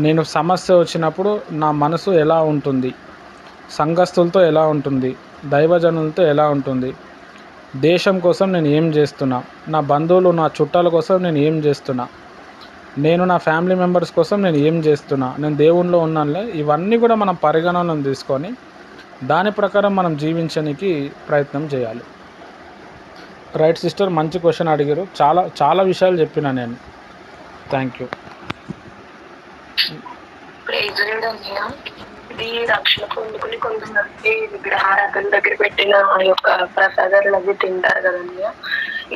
S1: నేను సమస్య వచ్చినప్పుడు నా మనసు ఎలా ఉంటుంది, సంఘస్థులతో ఎలా ఉంటుంది, దైవజనులతో ఎలా ఉంటుంది, దేశం కోసం నేను ఏం చేస్తున్నా, నా బంధువులు నా చుట్టాల కోసం నేను ఏం చేస్తున్నా, నేను నా ఫ్యామిలీ మెంబర్స్ కోసం నేను ఏం చేస్తున్నా, నేను దేవునిలో ఉన్నానులే, ఇవన్నీ కూడా మనం పరిగణనలో తీసుకొని దాని ప్రకారం మనం జీవించడానికి ప్రయత్నం చేయాలి. రైట్ సిస్టర్, మంచి క్వశ్చన్ అడిగారు. చాలా చాలా విషయాలు చెప్పినా నేను. Thank you.
S3: ఇది రక్షణ పొందుకుని కొంతమంది విగ్రహారాధన దగ్గర పెట్టిన ఆ యొక్క ప్రసాదాలు అవి తింటారు కదన్నయ్య.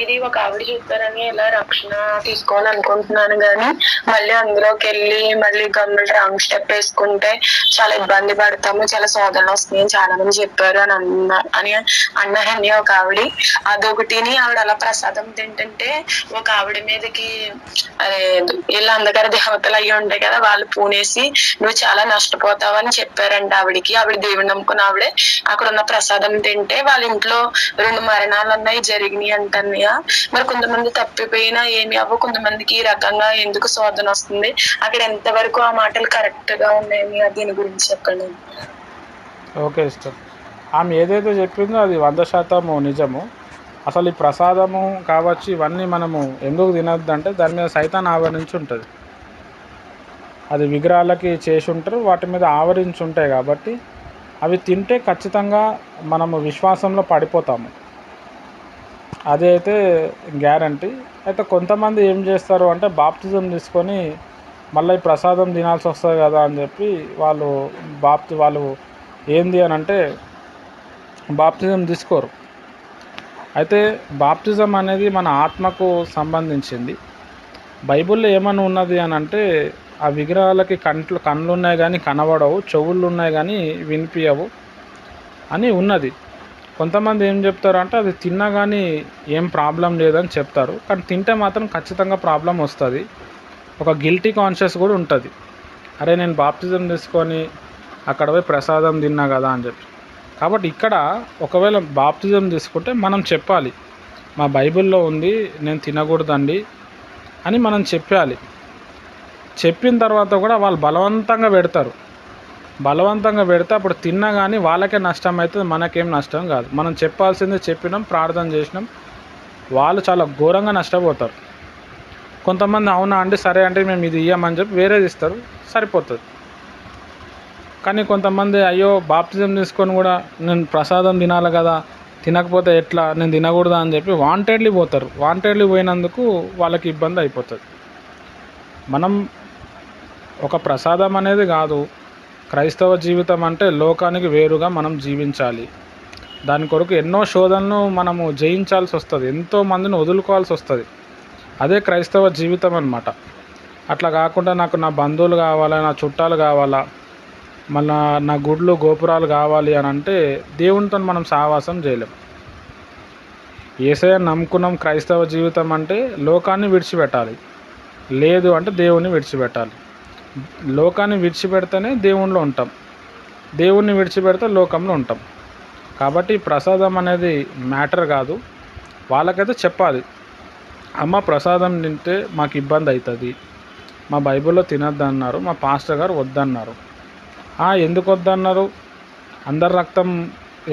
S3: ఇది ఒక ఆవిడ చెప్పారని ఇలా రక్షణ తీసుకోవాలనుకుంటున్నాను కానీ మళ్ళీ అందులోకి వెళ్ళి మళ్ళీ గమ్ములు రాంగ్ స్టెప్ వేసుకుంటే చాలా ఇబ్బంది పడతాము, చాలా శోధనలు వస్తున్నాయి చాలా మంది చెప్పారు అని అన్నారని ఒక ఆవిడ. అదొకటిని ఆవిడ అలా ప్రసాదం తింటుంటే ఒక ఆవిడ మీదకి అదే వీళ్ళు అందగారు దేవతలు అయ్యి ఉంటాయి కదా, వాళ్ళు పూనేసి నువ్వు చాలా నష్టపోతావు అని చెప్పారంట ఆవిడికి. ఆవిడ దేవుని నమ్ముకున్న ఆవిడే అక్కడ ఉన్న ప్రసాదం తింటే వాళ్ళ ఇంట్లో 2 మరణాలు అన్నాయి జరిగినాయి అంటన్నయ్య. మరి కొంతమంది తప్పిపోయినా ఏమి అవ్వ, కొంతమందికి ఈ రకంగా ఎందుకు శోధన వస్తుంది, అక్కడ ఎంతవరకు ఆ మాటలు కరెక్ట్ గా ఉన్నాయి దీని గురించి చెప్పండి.
S1: ఓకే సిస్టర్, ఆమె ఏదైతే చెప్పిందో అది 100% నిజము. అసలు ఈ ప్రసాదము కావచ్చు ఇవన్నీ మనము ఎందుకు తినొద్దు అంటే దాని మీద సైతాన్ ఆవరించి ఉంటుంది. అది విగ్రహాలకి చేసి ఉంటారు, వాటి మీద ఆవరించి ఉంటాయి కాబట్టి అవి తింటే ఖచ్చితంగా మనము విశ్వాసంలో పడిపోతాము, అదే అయితే గ్యారంటీ. అయితే కొంతమంది ఏం చేస్తారు అంటే బాప్తిజం తీసుకొని మళ్ళీ ఈ ప్రసాదం తినాల్సి వస్తుంది కదా అని చెప్పి వాళ్ళు ఏంది అని అంటే బాప్తిజం తీసుకోరు. అయితే బాప్తిజం అనేది మన ఆత్మకు సంబంధించింది. బైబిల్లో ఏమని ఉన్నది అని అంటే ఆ విగ్రహాలకి కళ్ళు ఉన్నాయి కానీ కనబడవు, చెవుళ్ళు ఉన్నాయి కానీ వినిపించవు అని ఉన్నది. కొంతమంది ఏం చెప్తారు అంటే అది తిన్నా కానీ ఏం ప్రాబ్లం లేదని చెప్తారు, కానీ తింటే మాత్రం ఖచ్చితంగా ప్రాబ్లం వస్తుంది. ఒక గిల్టీ కాన్షియస్ కూడా ఉంటుంది, అరే నేను బాప్తిజం తీసుకొని అక్కడ పోయి ప్రసాదం తిన్నా కదా అని చెప్పి. కాబట్టి ఇక్కడ ఒకవేళ బాప్తిజం తీసుకుంటే మనం చెప్పాలి, మా బైబిల్లో ఉంది నేను తినకూడదండి అని మనం చెప్పాలి. చెప్పిన తర్వాత కూడా వాళ్ళు బలవంతంగా పెడితే అప్పుడు తిన్నా కానీ వాళ్ళకే నష్టం అవుతుంది, మనకేం నష్టం కాదు. మనం చెప్పాల్సిందే చెప్పినాం, ప్రార్థన చేసినాం, వాళ్ళు చాలా ఘోరంగా నష్టపోతారు. కొంతమంది అవునా అండి సరే అంటే మేము ఇది ఇయ్యమని చెప్పి వేరేది ఇస్తారు, సరిపోతుంది. కానీ కొంతమంది అయ్యో బాప్తిజం తీసుకొని కూడా నేను ప్రసాదం తినాలి కదా, తినకపోతే ఎట్లా, నేను తినకూడదా అని చెప్పి వాంటెడ్లీ పోతారు. వాంటెడ్లీ పోయినందుకు వాళ్ళకి ఇబ్బంది అయిపోతుంది. మనం ఒక ప్రసాదం అనేది కాదు, క్రైస్తవ జీవితం అంటే లోకానికి వేరుగా మనం జీవించాలి. దాని కొరకు ఎన్నో శోధనలు మనము జయించాల్సి వస్తుంది, ఎంతోమందిని వదులుకోవాల్సి వస్తుంది. అదే క్రైస్తవ జీవితం అన్నమాట. అట్లా కాకుండా నాకు నా బంధువులు కావాలా, నా చుట్టాలు కావాలా, మళ్ళా నా గుడ్లు గోపురాలు కావాలి అని అంటే దేవునితో మనం సహవాసం చేయలేం. యేసయ్యను నమ్ముకున్నాం, క్రైస్తవ జీవితం అంటే లోకాన్ని విడిచిపెట్టాలి, లేదు అంటే దేవుణ్ణి విడిచిపెట్టాలి. లోకాన్ని విడిచిపెడితేనే దేవునిలో ఉంటాం, దేవుణ్ణి విడిచిపెడితే లోకంలో ఉంటాం. కాబట్టి ప్రసాదం అనేది మ్యాటర్ కాదు. వాళ్ళకైతే చెప్పాలి, అమ్మ ప్రసాదం తింటే మాకు ఇబ్బంది అవుతుంది, మా బైబిల్లో తినొద్దు అన్నారు, మా పాస్టర్ గారు వద్దన్నారు. ఎందుకు వద్దన్నారు, అందరు రక్తం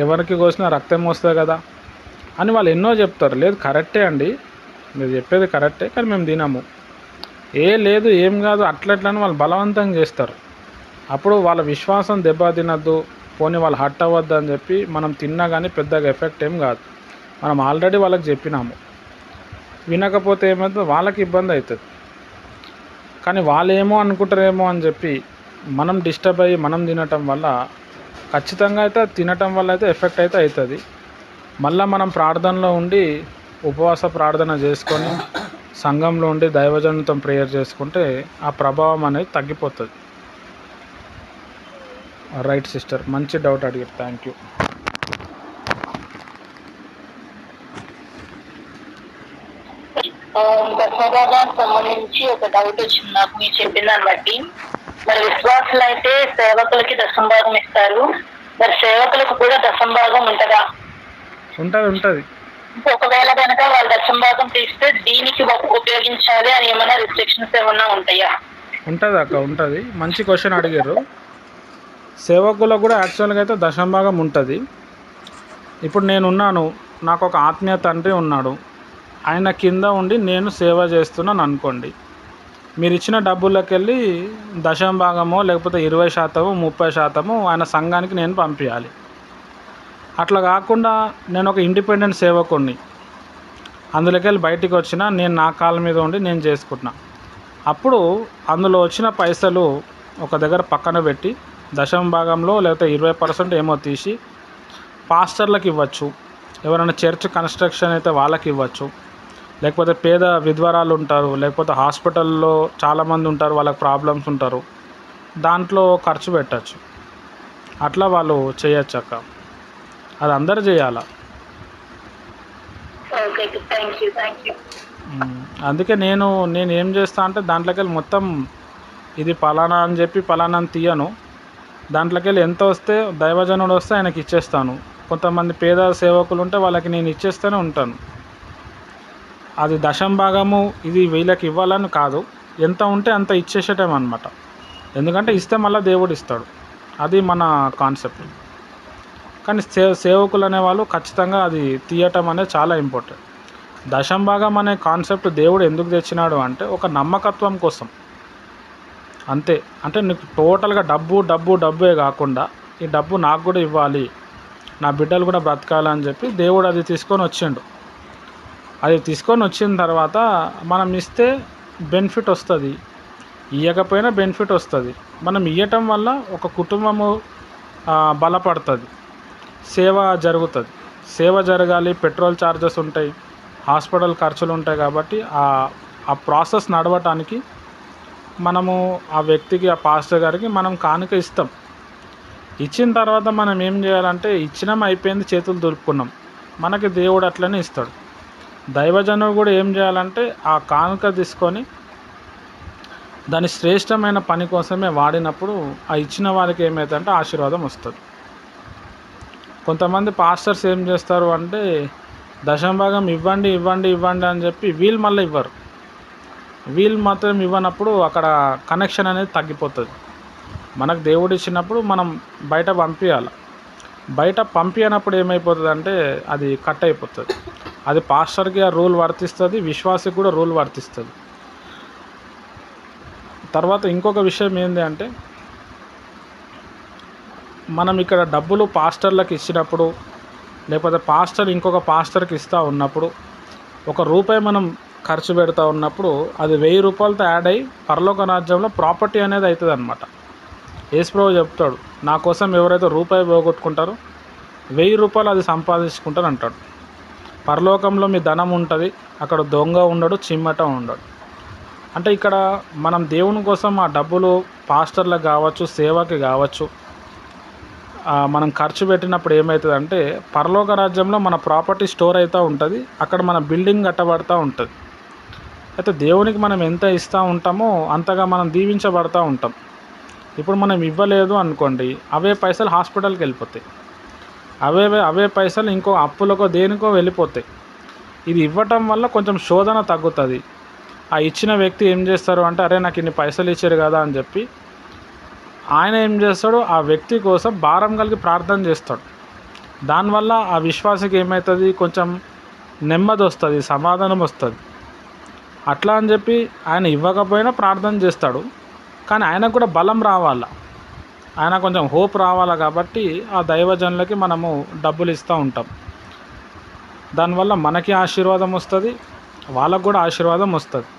S1: ఎవరికి కోసినా రక్తం వస్తుంది కదా అని వాళ్ళు ఎన్నో చెప్తారు. లేదు కరెక్టే అండి, మీరు చెప్పేది కరెక్టే, కానీ మేము తినము. లేదు ఏం కాదు అట్లని వాళ్ళు బలవంతంగా చేస్తారు. అప్పుడు వాళ్ళ విశ్వాసం దెబ్బ తినద్దు, పోనీ వాళ్ళు హట్ అవ్వద్దు అని చెప్పి మనం తిన్నా కానీ పెద్దగా ఎఫెక్ట్ ఏం కాదు. మనం ఆల్రెడీ వాళ్ళకి చెప్పినాము, వినకపోతే ఏమవుతుంది, వాళ్ళకి ఇబ్బంది అవుతుంది. కానీ వాళ్ళు ఏమో అనుకుంటారేమో అని చెప్పి మనం డిస్టర్బ్ అయ్యి మనం తినటం వల్ల ఖచ్చితంగా అయితే తినటం వల్ల అయితే ఎఫెక్ట్ అయితే అవుతుంది. మళ్ళీ మనం ప్రార్థనలో ఉండి ఉపవాస ప్రార్థన చేసుకొని సంఘంలో ఉండి దైవజనులతో ప్రేయర్ చేసుకుంటే ఆ ప్రభావం అనేది తగ్గిపోతుంది. రైట్ సిస్టర్, మంచి డౌట్ అడిగారు, థ్యాంక్ యూ.
S2: ప్రసాదానికి సంబంధించి ఒక డౌట్ వచ్చింది నాకు మీరు చెప్పిన దాన్ని బట్టి. మరి విశ్వాసులు అయితే సేవకులకి దశంభాగం ఇస్తారు, మరి సేవకులకు కూడా దశంభాగం ఉంటుందా?
S1: ఉంటుంది.
S2: ఒకవేళ కనుక వాళ్ళు దశంభాగం తీస్తే దీనికి ఉపయోగించాలి అని ఏమైనా రిస్ట్రిక్షన్స్ ఏమన్నా ఉంటాయా?
S1: ఉంటుంది అక్క, ఉంటుంది. మంచి క్వశ్చన్ అడిగారు. సేవకులకు కూడా యాక్చువల్గా అయితే దశంభాగం ఉంటుంది. ఇప్పుడు నేనున్నాను, నాకు ఒక ఆత్మీయ తండ్రి ఉన్నాడు, ఆయన కింద ఉండి నేను సేవ చేస్తున్నాను అనుకోండి. మీరు ఇచ్చిన డబ్బులకి వెళ్ళి దశంభాగమో లేకపోతే 20%, 30% ఆయన సంఘానికి నేను పంపించాలి. అట్లా కాకుండా నేను ఒక ఇండిపెండెంట్ సేవకుడిని, అందులోకి వెళ్ళి బయటికి వచ్చిన నేను నా కాళ్ళ మీద ఉండి నేను చేసుకుంటున్నా. అప్పుడు అందులో వచ్చిన పైసలు ఒక దగ్గర పక్కన పెట్టి దశంభాగంలో లేకపోతే 20% ఏమో తీసి పాస్టర్లకు ఇవ్వచ్చు, ఎవరైనా చర్చ్ కన్స్ట్రక్షన్ అయితే వాళ్ళకి ఇవ్వచ్చు, లేకపోతే పేద విధవరాలు ఉంటారు, లేకపోతే హాస్పిటల్లో చాలామంది ఉంటారు, వాళ్ళకి ప్రాబ్లమ్స్ ఉంటారు, దాంట్లో ఖర్చు పెట్టచ్చు. అట్లా వాళ్ళు చేయొచ్చు అక్క. అది అందరు చేయాల.
S2: Okay, thank you.
S1: అందుకే నేను ఏం చేస్తా అంటే దాంట్లోకి వెళ్ళి మొత్తం ఇది పలానా అని చెప్పి పలానాని తీయను. దాంట్లోకి వెళ్ళి ఎంత వస్తే దైవజనుడు వస్తే ఆయనకి ఇచ్చేస్తాను. కొంతమంది పేద సేవకులు ఉంటే వాళ్ళకి నేను ఇచ్చేస్తూనే ఉంటాను. అది దశం భాగము ఇది వీళ్ళకి ఇవ్వాలని కాదు, ఎంత ఉంటే అంత ఇచ్చేసేయటం అనమాట. ఎందుకంటే ఇస్తే మళ్ళీ దేవుడు ఇస్తాడు, అది మన కాన్సెప్ట్. కానీ సేవకులు అనేవాళ్ళు ఖచ్చితంగా అది తీయటం అనేది చాలా ఇంపార్టెంట్. దశం భాగం అనే కాన్సెప్ట్ దేవుడు ఎందుకు తెచ్చినాడు అంటే ఒక నమ్మకత్వం కోసం అంతే. అంటే నీకు టోటల్గా డబ్బే కాకుండా ఈ డబ్బు నాకు కూడా ఇవ్వాలి, నా బిడ్డలు కూడా బ్రతకాలని చెప్పి దేవుడు అది తీసుకొని వచ్చిండు. అది తీసుకొని వచ్చిన తర్వాత మనం ఇస్తే బెనిఫిట్ వస్తుంది, ఇవ్వకపోయినా బెనిఫిట్ వస్తుంది. మనం ఇవ్వటం వల్ల ఒక కుటుంబము బలపడుతుంది, సేవ జరుగుతుంది. సేవ జరగాలి, పెట్రోల్ ఛార్జెస్ ఉంటాయి, హాస్పిటల్ ఖర్చులు ఉంటాయి. కాబట్టి ఆ ప్రాసెస్ నడవటానికి మనము ఆ వ్యక్తికి, ఆ పాస్టర్ గారికి మనం కానుక ఇస్తాం. ఇచ్చిన తర్వాత మనం ఏం చేయాలంటే ఇచ్చినాం, అయిపోయింది, చేతులు దులుపుకున్నాం, మనకి దేవుడు అట్లనే ఇస్తాడు. దైవజనుడు కూడా ఏం చేయాలంటే ఆ కానుక తీసుకొని దాని శ్రేష్టమైన పని కోసమే వాడినప్పుడు ఆ ఇచ్చిన వారికి ఏమవుతుందంటే ఆశీర్వాదం వస్తుంది. కొంతమంది పాస్టర్స్ ఏం చేస్తారు అంటే దశంభాగం ఇవ్వండి అని చెప్పి వీళ్ళు మళ్ళీ ఇవ్వరు. వీళ్ళు మాత్రం ఇవ్వనప్పుడు అక్కడ కనెక్షన్ అనేది తగ్గిపోతుంది. మనకు దేవుడు ఇచ్చినప్పుడు మనం బయట పంపించాలి. బయట పంపించినప్పుడు ఏమైపోతుంది అంటే అది కట్ అయిపోతుంది. అది పాస్టర్కి ఆ రూల్ వర్తిస్తుంది, విశ్వాసికి కూడా రూల్ వర్తిస్తుంది. తర్వాత ఇంకొక విషయం ఏంటి అంటే మనం ఇక్కడ డబ్బులు పాస్టర్లకు ఇచ్చినప్పుడు, లేకపోతే పాస్టర్ ఇంకొక పాస్టర్కి ఇస్తూ ఉన్నప్పుడు, ₹1 మనం ఖర్చు పెడతా ఉన్నప్పుడు అది 1000 రూపాయలతో యాడ్ అయ్యి పరలోక రాజ్యంలో ప్రాపర్టీ అనేది అవుతుంది అనమాట. యేసుప్రభువు చెప్తాడు, నా కోసం ఎవరైతే ₹1 పోగొట్టుకుంటారో 1000 రూపాయలు అది సంపాదించుకుంటారు అంటాడు. పరలోకంలో మీ ధనం ఉంటుంది, అక్కడ దొంగ ఉండడు, చిమ్మట ఉండడు. అంటే ఇక్కడ మనం దేవుని కోసం ఆ డబ్బులు పాస్టర్లకు కావచ్చు, సేవకి కావచ్చు, మనం ఖర్చు పెట్టినప్పుడు ఏమవుతుందంటే పరలోక రాజ్యంలో మన ప్రాపర్టీ స్టోర్ అవుతూ ఉంటుంది, అక్కడ మన బిల్డింగ్ కట్టబడుతూ ఉంటుంది. అయితే దేవునికి మనం ఎంత ఇస్తూ ఉంటామో అంతగా మనం దీవించబడుతూ ఉంటాం. ఇప్పుడు మనం ఇవ్వలేదు అనుకోండి, అవే పైసలు హాస్పిటల్కి వెళ్ళిపోతాయి, అవే పైసలు ఇంకో అప్పులకో దేనికో వెళ్ళిపోతాయి. ఇది ఇవ్వటం వల్ల కొంచెం శోధన తగ్గుతుంది. ఆ ఇచ్చిన వ్యక్తి ఏం చేస్తారు అంటే అరే నాకు ఇన్ని పైసలు ఇచ్చారు కదా అని చెప్పి ఆయన ఏం చేస్తాడు, ఆ వ్యక్తి కోసం భారం కలిగి ప్రార్థన చేస్తాడు. దానివల్ల ఆ విశ్వాసకి ఏమవుతుంది, కొంచెం నెమ్మది వస్తుంది, సమాధానం వస్తుంది. అట్లా అని చెప్పి ఆయన ఇవ్వకపోయినా ప్రార్థన చేస్తాడు, కానీ ఆయనకు కూడా బలం రావాలా, ఆయన కొంచెం హోప్ రావాలా. కాబట్టి ఆ దైవజనులకి మనము డబ్బులు ఇస్తూ ఉంటాం. దానివల్ల మనకి ఆశీర్వాదం వస్తుంది, వాళ్ళకు కూడా ఆశీర్వాదం వస్తుంది.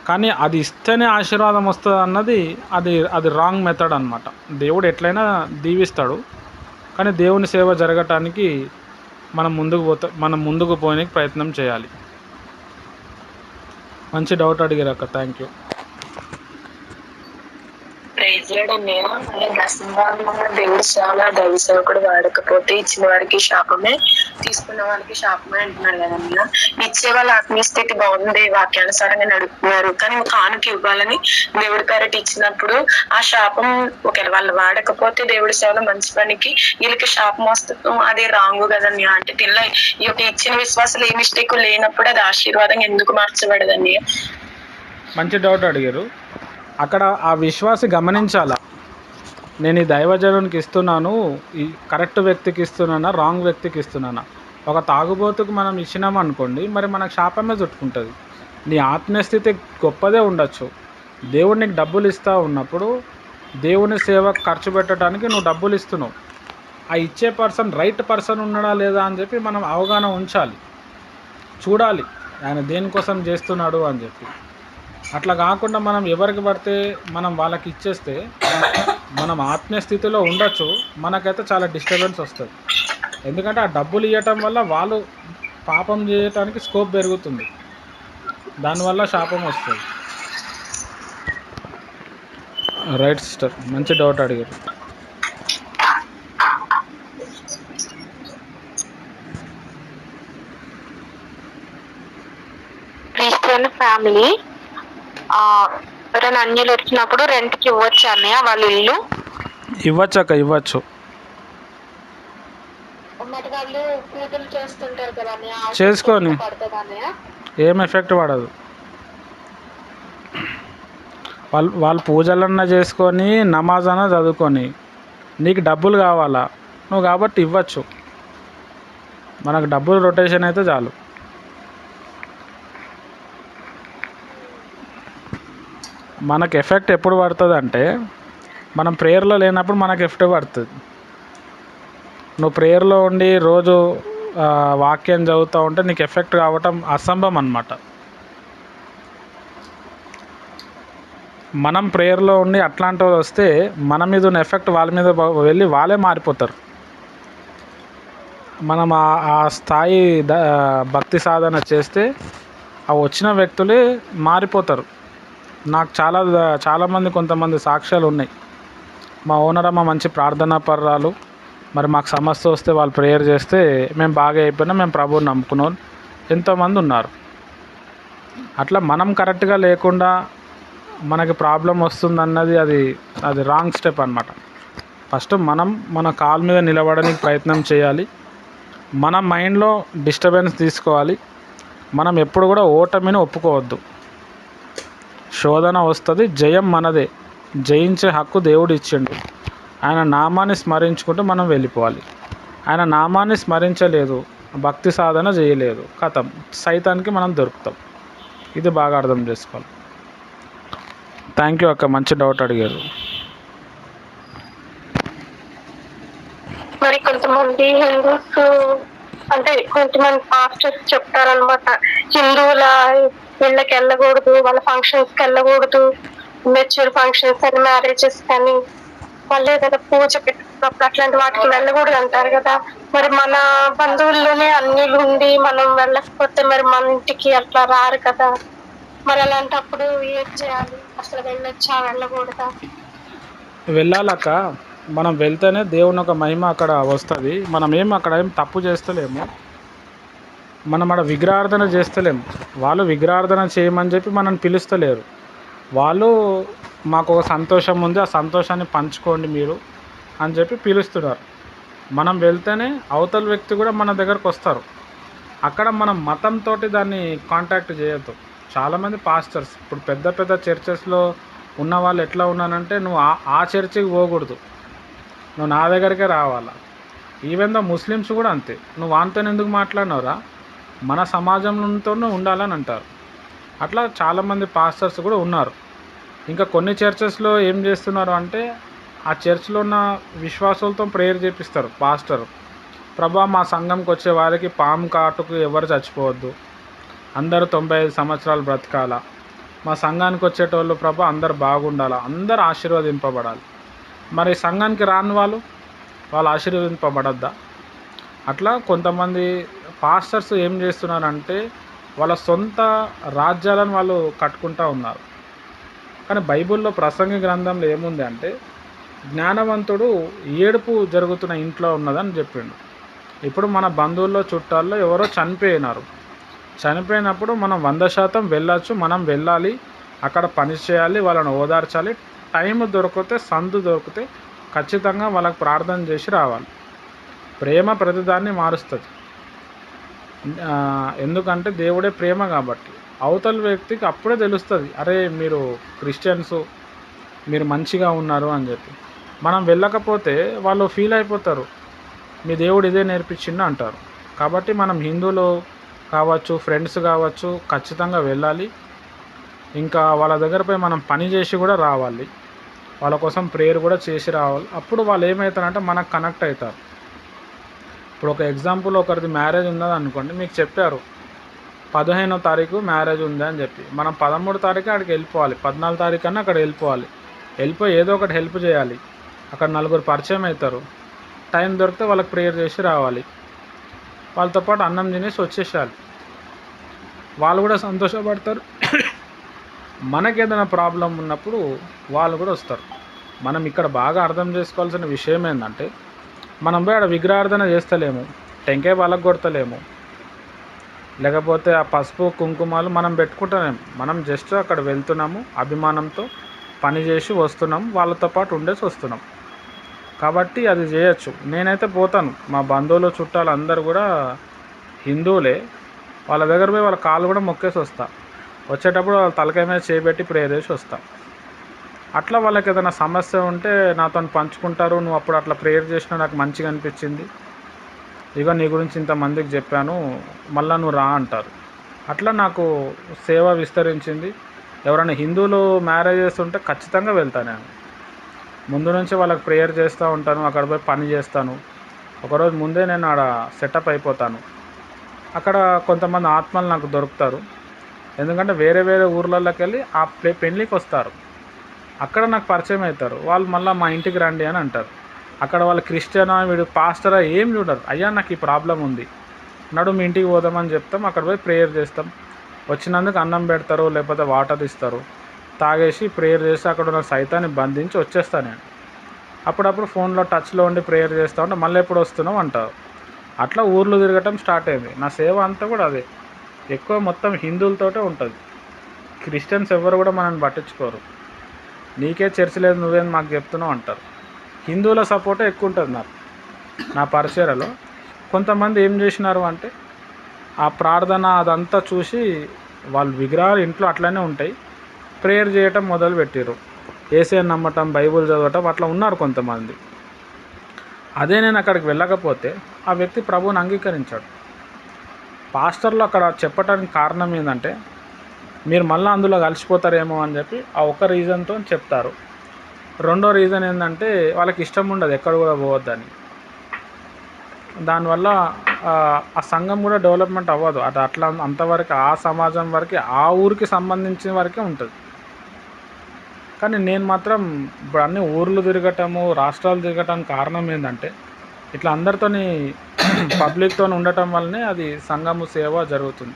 S1: కానీ అది ఇస్తేనే ఆశీర్వాదం వస్తుంది అన్నది అది రాంగ్ మెథడ్ అనమాట. దేవుడు ఎట్లయినా దీవిస్తాడు, కానీ దేవుని సేవ జరగటానికి మనం ముందుకు పోయడానికి ప్రయత్నం చేయాలి. మంచి డౌట్ అడిగారక్క, థ్యాంక్ యూ.
S3: దేవుడు చాలా దైవ సేవకుడు వాడకపోతే ఇచ్చిన వారికి శాపమే, తీసుకున్న వారికి శాపమే అంటున్నారు కదన్నా. ఇచ్చే వాళ్ళ ఆత్మీయస్థితి బాగుంది, వాక్యానుసారంగా నడుపుతున్నారు, కానీ ఒక కానుక ఇవ్వాలని దేవుడి పేరటి ఇచ్చినప్పుడు ఆ శాపం ఒకవేళ వాళ్ళు వాడకపోతే దేవుడి సేవలో మంచి పనికి వీళ్ళకి శాపం వస్తుంది, అది రాంగు కదన్నా. అంటే దీనిలో ఈ యొక్క ఇచ్చిన విశ్వాసాలు ఏ మిస్టేక్ లేనప్పుడు అది ఆశీర్వాదం ఎందుకు మార్చబడదని.
S1: మంచి డౌట్ అడిగారు. అక్కడ ఆ విశ్వాసి గమనించాలా, నేను ఈ దైవజనునికి ఇస్తున్నాను, ఈ కరెక్ట్ వ్యక్తికి ఇస్తున్నానా, రాంగ్ వ్యక్తికి ఇస్తున్నానా. ఒక తాగుబోతుకు మనం ఇచ్చినాం అనుకోండి, మరి మనకు శాపమే చుట్టుకుంటుంది. నీ ఆత్మీయస్థితి గొప్పదే ఉండొచ్చు, దేవుడు నీకు డబ్బులు ఇస్తూ ఉన్నప్పుడు దేవుని సేవ ఖర్చు పెట్టడానికి నువ్వు డబ్బులు ఇస్తున్నావు, ఆ ఇచ్చే పర్సన్ రైట్ పర్సన్ ఉన్నాడా లేదా అని చెప్పి మనం అవగాహన ఉంచాలి, చూడాలి ఆయన దేనికోసం చేస్తున్నాడు అని చెప్పి. అట్లా కాకుండా మనం ఎవరికి పడితే మనం వాళ్ళకి ఇచ్చేస్తే మనం ఆత్మీయ స్థితిలో ఉండొచ్చు, మనకైతే చాలా డిస్టర్బెన్స్ వస్తుంది. ఎందుకంటే ఆ డబ్బులు ఇవ్వటం వల్ల వాళ్ళు పాపం చేయటానికి స్కోప్ పెరుగుతుంది, దానివల్ల శాపం వస్తుంది. రైట్ సిస్టర్, మంచి డౌట్ అడిగారు.
S4: క్రిస్టియన్ ఫ్యామిలీ ఎవరైనా అన్యులు వచ్చినప్పుడు రెంట్కి ఇవ్వచ్చు అన్నయ్య వాళ్ళ ఇల్లు?
S1: ఇవ్వచ్చు అక్క, ఇవ్వచ్చు.
S2: మరి వాళ్ళు పూజలు చేస్తుంటారు కదా అన్నయ్య, ఆ
S1: చేసుకొని
S2: పడుతుంది అన్నయ్య?
S1: ఏం ఎఫెక్ట్ పడదు. వాళ్ళు పూజలన్నా చేసుకొని నమాజ్ అన్నా చదువుకొని, నీకు డబ్బులు కావాలా నువ్వు కాబట్టి ఇవ్వచ్చు. మనకు డబ్బులు రొటేషన్ అయితే చాలు. మనకు ఎఫెక్ట్ ఎప్పుడు పడుతుంది అంటే మనం ప్రేయర్లో లేనప్పుడు మనకు ఎఫెక్ట్ పడుతుంది. నువ్వు ప్రేయర్లో ఉండి రోజు వాక్యం చదువుతూ ఉంటే నీకు ఎఫెక్ట్ కావటం అసంభవం అన్నమాట. మనం ప్రేయర్లో ఉండి అట్లాంటి వాళ్ళు వస్తే మన మీద ఉన్న ఎఫెక్ట్ వాళ్ళ మీద వెళ్ళి వాళ్ళే మారిపోతారు. మనం ఆ స్థాయి భక్తి సాధన చేస్తే ఆ వచ్చిన వ్యక్తులే మారిపోతారు. నాకు చాలామంది కొంతమంది సాక్ష్యాలు ఉన్నాయి. మా ఓనర్ అమ్మ మంచి ప్రార్థనా పర్రాలు, మరి మాకు సమస్య వస్తే వాళ్ళు ప్రేయర్ చేస్తే మేము బాగా అయిపోయినా మేము ప్రభువుని నమ్ముకున్న వాళ్ళు ఎంతోమంది ఉన్నారు. అట్లా మనం కరెక్ట్గా లేకుండా మనకి ప్రాబ్లం వస్తుందన్నది అది రాంగ్ స్టెప్ అన్నమాట. ఫస్ట్ మనం మన కాలు మీద నిలబడడానికి ప్రయత్నం చేయాలి. మన మైండ్లో డిస్టర్బెన్స్ తీసుకోవాలి. మనం ఎప్పుడు కూడా ఓటమిని ఒప్పుకోవద్దు. శోధన వస్తుంది, జయం మనదే. జయించే హక్కు దేవుడు ఇచ్చిండు. ఆయన నామాన్ని స్మరించుకుంటూ మనం వెళ్ళిపోవాలి. ఆయన నామాన్ని స్మరించలేదు, భక్తి సాధన చేయలేదు, కథం సైతానికి మనం దొరుకుతాం. ఇది బాగా అర్థం చేసుకోవాలి. థ్యాంక్ యూ అక్క, మంచి డౌట్ అడిగారు.
S4: మరి కొంతమంది హిందూస్ అంటే కొంతమంది పాస్టర్స్ చెప్తారనమాట, హిందువుల ఇళ్ళకి వెళ్ళకూడదు, వాళ్ళ ఫంక్షన్స్కి వెళ్ళకూడదు, మెచ్యూర్ ఫంక్షన్స్ అని, మ్యారేజెస్ కానీ, వాళ్ళు ఏదైనా పూజ పెట్టినప్పుడు అట్లాంటి వాటికి వెళ్ళకూడదు అంటారు కదా. మరి మన బంధువుల్లోనే అన్యులు ఉండి మనం వెళ్ళకపోతే మరి మన ఇంటికి అట్లా రారు కదా. మరి అలాంటప్పుడు ఏం చేయాలి? అసలు వెళ్ళొచ్చా వెళ్ళకూడదా?
S1: వెళ్ళాలక్క. మనం వెళ్తేనే దేవుని ఒక మహిమ అక్కడ వస్తుంది. మనం అక్కడ ఏం తప్పు చేస్తలేము. మనం అక్కడ విగ్రహార్థన చేస్తలేము. వాళ్ళు విగ్రహార్థన చేయమని చెప్పి మనల్ని పిలుస్తలేరు. వాళ్ళు మాకు ఒక సంతోషం ఉంది, ఆ సంతోషాన్ని పంచుకోండి మీరు అని చెప్పి పిలుస్తున్నారు. మనం వెళ్తేనే అవతల వ్యక్తి కూడా మన దగ్గరకు వస్తారు. అక్కడ మనం మతంతో దాన్ని కాంటాక్ట్ చేయొద్దు. చాలామంది పాస్టర్స్ ఇప్పుడు పెద్ద పెద్ద చర్చెస్లో ఉన్న వాళ్ళు ఎట్లా ఉన్నానంటే, నువ్వు ఆ చర్చికి పోకూడదు, నువ్వు నా దగ్గరికే రావాలా. ఈవెన్ ద ముస్లిమ్స్ కూడా అంతే. నువ్వు వానితో ఎందుకు మాట్లాడినవరా, మన సమాజంతోనే ఉండాలని అంటారు. అట్లా చాలామంది పాస్టర్స్ కూడా ఉన్నారు. ఇంకా కొన్ని చర్చెస్లో ఏం చేస్తున్నారు అంటే, ఆ చర్చ్లో ఉన్న విశ్వాసులతో ప్రేయర్ చేపిస్తారు పాస్టర్. ప్రభా, మా సంఘంకి వచ్చే వారికి పాము కాటుకు ఎవరు చచ్చిపోవద్దు, అందరూ 95 సంవత్సరాలు బ్రతకాల, మా సంఘానికి వచ్చేటోళ్ళు ప్రభా అందరు బాగుండాలా, అందరు ఆశీర్వదింపబడాలి. మరి సంఘానికి రాని వాళ్ళు ఆశీర్వదింపబడద్దా? అట్లా కొంతమంది పాస్టర్స్ ఏం చేస్తున్నారంటే, వాళ్ళ సొంత రాజ్యాలను వాళ్ళు కట్టుకుంటూ ఉన్నారు. కానీ బైబిల్లో ప్రసంగి గ్రంథంలో ఏముంది అంటే, జ్ఞానవంతుడు ఏడుపు జరుగుతున్న ఇంట్లో ఉన్నదని చెప్పిండు. ఇప్పుడు మన బంధువుల్లో చుట్టాల్లో ఎవరో చనిపోయినప్పుడు మనం 100% వెళ్ళచ్చు. మనం వెళ్ళాలి, అక్కడ పని చేయాలి, వాళ్ళని ఓదార్చాలి. టైం దొరికితే, సందు దొరికితే ఖచ్చితంగా వాళ్ళకి ప్రార్థన చేసి రావాలి. ప్రేమ ప్రతిదాన్ని మారుస్తుంది. ఎందుకంటే దేవుడే ప్రేమ కాబట్టి. అవతల వ్యక్తికి అప్పుడే తెలుస్తుంది, అరే మీరు క్రిస్టియన్స్, మీరు మంచిగా ఉన్నారు అని చెప్పి. మనం వెళ్ళకపోతే వాళ్ళు ఫీల్ అయిపోతారు, మీ దేవుడు ఇదే నేర్పించిండు అంటారు. కాబట్టి మనం హిందువులు కావచ్చు, ఫ్రెండ్స్ కావచ్చు, ఖచ్చితంగా వెళ్ళాలి. ఇంకా వాళ్ళ దగ్గర పోయి మనం పని చేసి కూడా రావాలి, వాళ్ళ కోసం ప్రేయర్ కూడా చేసి రావాలి. అప్పుడు వాళ్ళు ఏమవుతారంటే మనకు కనెక్ట్ అవుతారు. ఇప్పుడు ఒక ఎగ్జాంపుల్, ఒకరిది మ్యారేజ్ ఉన్నది అనుకోండి, మీకు చెప్పారు 15వ తారీఖు మ్యారేజ్ ఉంది అని చెప్పి, మనం 13వ తారీఖు అక్కడికి వెళ్ళిపోవాలి, 14వ తారీఖు అన్న అక్కడ వెళ్ళిపోయి ఏదో ఒకటి హెల్ప్ చేయాలి. అక్కడ నలుగురు పరిచయం అవుతారు, టైం దొరికితే వాళ్ళకి ప్రేయర్ చేసి రావాలి. వాళ్ళతో పాటు అన్నం తినేసి వచ్చేసేయాలి. వాళ్ళు కూడా సంతోషపడతారు. మనకేదైనా ప్రాబ్లం ఉన్నప్పుడు వాళ్ళు కూడా వస్తారు. మనం ఇక్కడ బాగా అర్థం చేసుకోవాల్సిన విషయం ఏంటంటే, మనం పోయి ఆడ విగ్రహార్థన చేస్తలేము, టెంకాయ వాళ్ళకు కొడతలేము, లేకపోతే ఆ పసుపు కుంకుమాలు మనం పెట్టుకుంటలేము. మనం జస్ట్ అక్కడ వెళ్తున్నాము, అభిమానంతో పని చేసి వస్తున్నాం, వాళ్ళతో పాటు ఉండేసి వస్తున్నాం. కాబట్టి అది చేయొచ్చు. నేనైతే పోతాను, మా బంధువులు చుట్టాలు అందరూ కూడా హిందువులే. వాళ్ళ దగ్గర పోయి వాళ్ళ కాళ్ళు కూడా మొక్కేసి వస్తా. వచ్చేటప్పుడు వాళ్ళ తలకాయ మీద చేయబెట్టి ప్రేయర్ చేసి వస్తా. అట్లా వాళ్ళకి ఏదైనా సమస్య ఉంటే నాతో పంచుకుంటారు. నువ్వు అప్పుడు అట్లా ప్రేయర్ చేసినా నాకు మంచిగా అనిపించింది, ఇగో నీ గురించి ఇంతమందికి చెప్పాను, మళ్ళీ నువ్వు రా అంటారు. అట్లా నాకు సేవ విస్తరించింది. ఎవరైనా హిందువులు మ్యారేజెస్ ఉంటే ఖచ్చితంగా వెళ్తాను. నేను ముందు నుంచి వాళ్ళకి ప్రేయర్ చేస్తూ ఉంటాను, అక్కడ పోయి పని చేస్తాను. ఒకరోజు ముందే నేను ఆడ సెటప్ అయిపోతాను. అక్కడ కొంతమంది ఆత్మలు నాకు దొరుకుతారు. ఎందుకంటే వేరే వేరే ఊర్లలోకి వెళ్ళి ఆ పెళ్ళికి వస్తారు. అక్కడ నాకు పరిచయం అవుతారు. వాళ్ళు మళ్ళీ మా ఇంటికి రండి అని అంటారు. అక్కడ వాళ్ళు క్రిస్టియనా, వీడు పాస్టరా ఏం చూడరు. అయ్యా నాకు ఈ ప్రాబ్లం ఉంది, నడు మీ ఇంటికి పోదామని చెప్తాం. అక్కడ పోయి ప్రేయర్ చేస్తాం. వచ్చినందుకు అన్నం పెడతారు, లేకపోతే వాటర్ ఇస్తారు. తాగేసి ప్రేయర్ చేసి అక్కడ ఉన్న సైతాన్ని బంధించి వచ్చేస్తాను నేను. అప్పుడప్పుడు ఫోన్లో టచ్లో ఉండి ప్రేయర్ చేస్తూ ఉంటే మళ్ళీ ఎప్పుడు వస్తున్నాం అంటారు. అట్లా ఊర్లు తిరగటం స్టార్ట్ అయింది. నా సేవ అంతా కూడా అదే. ఎక్కువ మొత్తం హిందువులతోటే ఉంటుంది. క్రిస్టియన్స్ ఎవరు కూడా మనల్ని పట్టించుకోరు. నీకే చర్చ్ లేదు, నువ్వేం మాకు చెప్తున్నావు అంటారు. హిందువుల సపోర్టే ఎక్కువ ఉంటుంది నాకు. నా పరిచర్యలో కొంతమంది ఏం చేసినారు అంటే, ఆ ప్రార్థన అదంతా చూసి వాళ్ళు విగ్రహాలు ఇంట్లో అట్లనే ఉంటాయి, ప్రేయర్ చేయటం మొదలుపెట్టారు. యేసయ్యని నమ్మటం, బైబుల్ చదవటం అట్లా ఉన్నారు కొంతమంది. అదే నేను అక్కడికి వెళ్ళకపోతే ఆ వ్యక్తి ప్రభువుని అంగీకరించాడు. పాస్టర్లు అక్కడ చెప్పటానికి కారణం ఏంటంటే, మీరు మళ్ళీ అందులో కలిసిపోతారేమో అని చెప్పి ఆ ఒక్క రీజన్తో చెప్తారు. రెండో రీజన్ ఏంటంటే, వాళ్ళకి ఇష్టం ఉండదు ఎక్కడ కూడా పోవద్దని. దానివల్ల ఆ సంఘం కూడా డెవలప్మెంట్ అవ్వదు. అది అట్లా అంతవరకు ఆ సమాజం వరకు, ఆ ఊరికి సంబంధించిన వరకే ఉంటుంది. కానీ నేను మాత్రం ఇప్పుడు అన్ని ఊర్లు తిరగటము, రాష్ట్రాలు తిరగటానికి కారణం ఏంటంటే, ఇట్లా అందరితోని పబ్లిక్తో ఉండటం వల్లనే అది సంఘము సేవ జరుగుతుంది.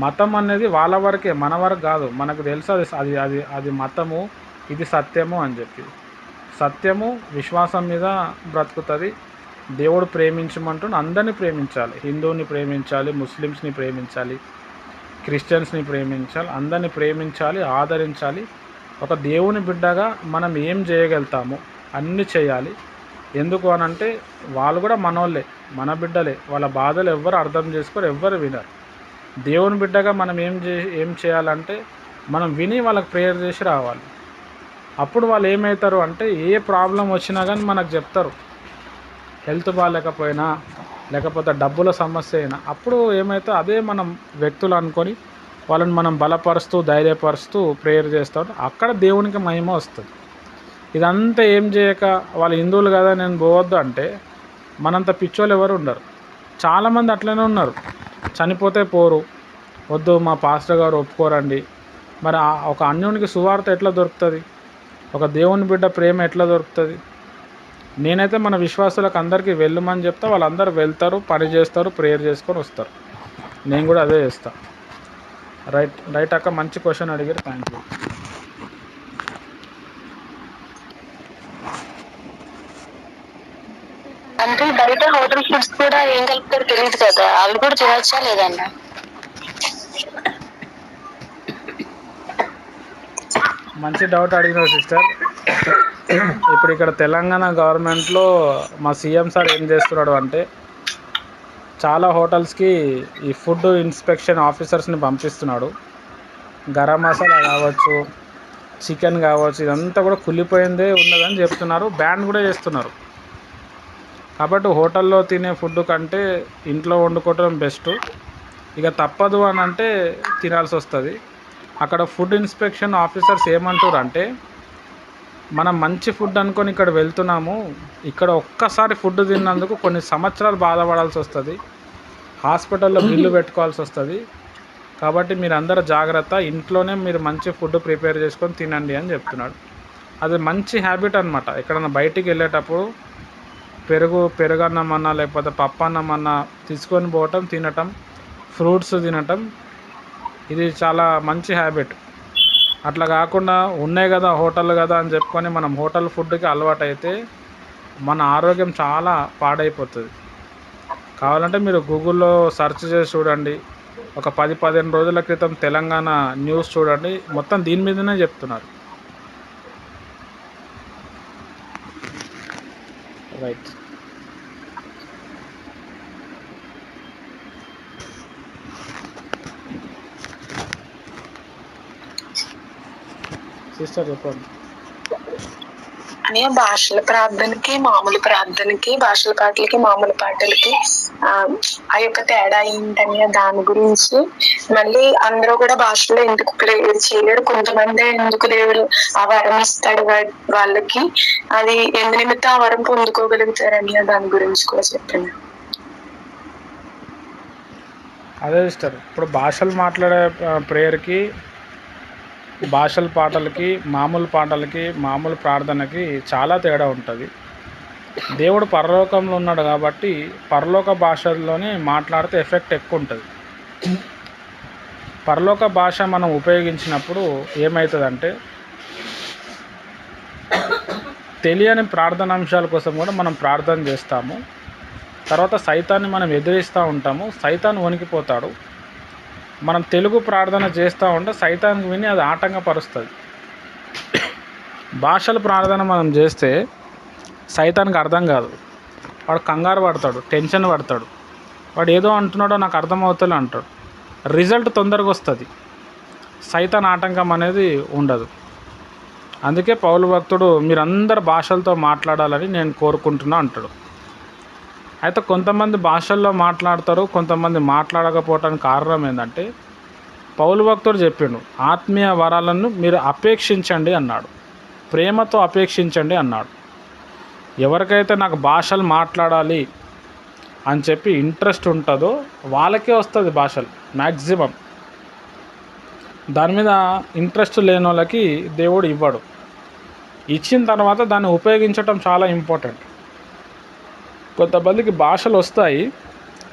S1: మతం అనేది వాళ్ళ వరకే, మన వరకు కాదు. మనకు తెలుసు అది అది అది మతము, ఇది సత్యము అని చెప్పి. సత్యము విశ్వాసం మీద బ్రతుకుతుంది. దేవుడు ప్రేమించమంటూ అందరినీ ప్రేమించాలి. హిందువుని ప్రేమించాలి, ముస్లిమ్స్ని ప్రేమించాలి, క్రిస్టియన్స్ని ప్రేమించాలి, అందరినీ ప్రేమించాలి, ఆదరించాలి. ఒక దేవుని బిడ్డగా మనం ఏం చేయగలుగుతామో అన్నీ చేయాలి. ఎందుకు అనంటే, వాళ్ళు కూడా మనోళ్ళే, మన బిడ్డలే. వాళ్ళ బాధలు ఎవ్వరు అర్థం చేసుకోరు, ఎవ్వరు వినరు. దేవుని బిడ్డగా మనం ఏం చేయాలంటే, మనం విని వాళ్ళకి ప్రేయర్ చేసి రావాలి. అప్పుడు వాళ్ళు ఏమవుతారు అంటే, ఏ ప్రాబ్లం వచ్చినా కానీ మనకు చెప్తారు. హెల్త్ బాగాలేకపోయినా, లేకపోతే డబ్బుల సమస్య అయినా, అప్పుడు ఏమైతే అదే మనం వ్యక్తులు అనుకొని వాళ్ళని మనం బలపరుస్తూ, ధైర్యపరుస్తూ ప్రేయర్ చేస్తూ ఉంటే అక్కడ దేవునికి మహిమ వస్తుంది. ఇదంతా ఏం చేయక వాళ్ళు హిందువులు కదా నేను పోవద్దు అంటే, మనంత పిచ్చోళ్ళు ఎవరు ఉండరు. చాలామంది అట్లనే ఉన్నారు. చనిపోతే పోరు, వద్దు మా పాస్టర్ గారు ఒప్పుకోరండి. మరి ఒక అన్యునికి సువార్త ఎట్లా దొరుకుతుంది? ఒక దేవుని బిడ్డ ప్రేమ ఎట్లా దొరుకుతుంది? నేనైతే మన విశ్వాసులకు అందరికీ వెళ్ళమని చెప్తా. వాళ్ళందరూ వెళ్తారు, పని చేస్తారు, ప్రేయర్ చేసుకొని వస్తారు. నేను కూడా అదే చేస్తాను. రైట్ అక్క, మంచి క్వశ్చన్ అడిగారు, థ్యాంక్ యూ.
S2: అంటే బయట హోటల్ ఫుడ్స్ కూడా ఏం కలుపుతారో తెలియదు కదా, అవి కూడా తినచ్చా లేదన్న?
S1: మంచి డౌట్ అడిగినారు సిస్టర్. ఇప్పుడు ఇక్కడ తెలంగాణ గవర్నమెంట్లో మా సీఎం సార్ ఏం చేస్తున్నాడు అంటే, చాలా హోటల్స్కి ఈ ఫుడ్ ఇన్స్పెక్షన్ ఆఫీసర్స్ని పంపిస్తున్నాడు. గరం మసాలా కావచ్చు, చికెన్ కావచ్చు, ఇదంతా కూడా కుళ్ళిపోయిందే ఉన్నదని చెప్తున్నారు. బ్యాన్ కూడా చేస్తున్నారు. కాబట్టి హోటల్లో తినే ఫుడ్ కంటే ఇంట్లో వండుకోవడం బెస్ట్. ఇక తప్పదు అని అంటే తినాల్సి వస్తుంది. అక్కడ ఫుడ్ ఇన్స్పెక్షన్ ఆఫీసర్స్ ఏమంటారు అంటే, మనం మంచి ఫుడ్ అనుకొని ఇక్కడ వెళ్తున్నాము, ఇక్కడ ఒక్కసారి ఫుడ్ తిన్నందుకు కొన్ని సంవత్సరాలు బాధపడాల్సి వస్తుంది, హాస్పిటల్లో బిల్లు పెట్టుకోవాల్సి వస్తుంది. కాబట్టి మీరు అందరూ జాగ్రత్త, ఇంట్లోనే మీరు మంచి ఫుడ్ ప్రిపేర్ చేసుకొని తినండి అని చెప్తున్నాడు. అది మంచి హ్యాబిట్ అనమాట. ఎక్కడన్నా బయటికి వెళ్ళేటప్పుడు పెరుగన్నం అన్నా లేకపోతే పప్పు అన్నం అన్నా తీసుకొని పోవటం, తినటం, ఫ్రూట్స్ తినటం, ఇది చాలా మంచి హ్యాబిట్. అట్లా కాకుండా ఉన్నాయి కదా హోటల్ కదా అని చెప్పుకొని మనం హోటల్ ఫుడ్కి అలవాటు అయితే మన ఆరోగ్యం చాలా పాడైపోతుంది. కావాలంటే మీరు గూగుల్లో సెర్చ్ చేసి చూడండి. ఒక 10-15 రోజుల క్రితం తెలంగాణ న్యూస్ చూడండి, మొత్తం దీని మీదనే చెప్తున్నారు. రైట్. సిస్టర్ చెప్పండి.
S3: అని భాషల ప్రార్థనకి మామూలు ప్రార్థనకి, భాషల పాటలకి మామూలు పాటలకి ఆ యొక్క తేడా ఏంటని దాని గురించి, మళ్ళీ అందరూ కూడా భాషలో ఎందుకు ప్రేయర్ చేయలేరు, కొంతమంది ఎందుకు దేవుడు ఆ వరం ఇస్తాడు వాళ్ళకి, అది ఎందు నిమిత్తం ఆ వరం పొందుకోగలుగుతారని దాని గురించి కూడా చెప్పండి.
S1: అదే సిస్టర్, ఇప్పుడు భాషలు మాట్లాడే ప్రేయర్కి, భాషల పాటలకి, మామూలు పాటలకి, మామూలు ప్రార్థనకి చాలా తేడా ఉంటుంది. దేవుడు పరలోకంలో ఉన్నాడు కాబట్టి పరలోక భాషల్లోనే మాట్లాడితే ఎఫెక్ట్ ఎక్కువ ఉంటుంది. పరలోక భాష మనం ఉపయోగించినప్పుడు ఏమవుతుందంటే తెలియని ప్రార్థనాంశాల కోసం కూడా మనం ప్రార్థన చేస్తాము. తర్వాత సైతాన్ని మనం ఎదిరిస్తూ ఉంటాము, సైతాన్ వణికిపోతాడు. మనం తెలుగు ప్రార్థన చేస్తూ ఉంటే సైతానికి విని అది ఆటంకపరుస్తుంది. భాషల ప్రార్థన మనం చేస్తే సైతానికి అర్థం కాదు, వాడు కంగారు పడతాడు, టెన్షన్ పడతాడు, వాడు ఏదో అంటున్నాడో నాకు అర్థమవుతుంది అంటాడు. రిజల్ట్ తొందరగా వస్తుంది, సైతాన్ ఆటంకం అనేది ఉండదు. అందుకే పౌలు భక్తుడు మీరందరు భాషలతో మాట్లాడాలని నేను కోరుకుంటున్నా అంటాడు. అయితే కొంతమంది భాషల్లో మాట్లాడతారు, కొంతమంది మాట్లాడకపోవటానికి కారణం ఏంటంటే పౌలు భక్తుడు చెప్పిండు, ఆత్మీయ వరాలను మీరు అపేక్షించండి అన్నాడు, ప్రేమతో అపేక్షించండి అన్నాడు. ఎవరికైతే నాకు భాషలు మాట్లాడాలి అని చెప్పి ఇంట్రెస్ట్ ఉంటుందో వాళ్ళకే వస్తుంది భాషలు మ్యాక్సిమం. దాని మీద ఇంట్రెస్ట్ లేని వాళ్ళకి దేవుడు ఇవ్వడు. ఇచ్చిన తర్వాత దాన్ని ఉపయోగించటం చాలా ఇంపార్టెంట్. కొంతమందికి భాషలు వస్తాయి,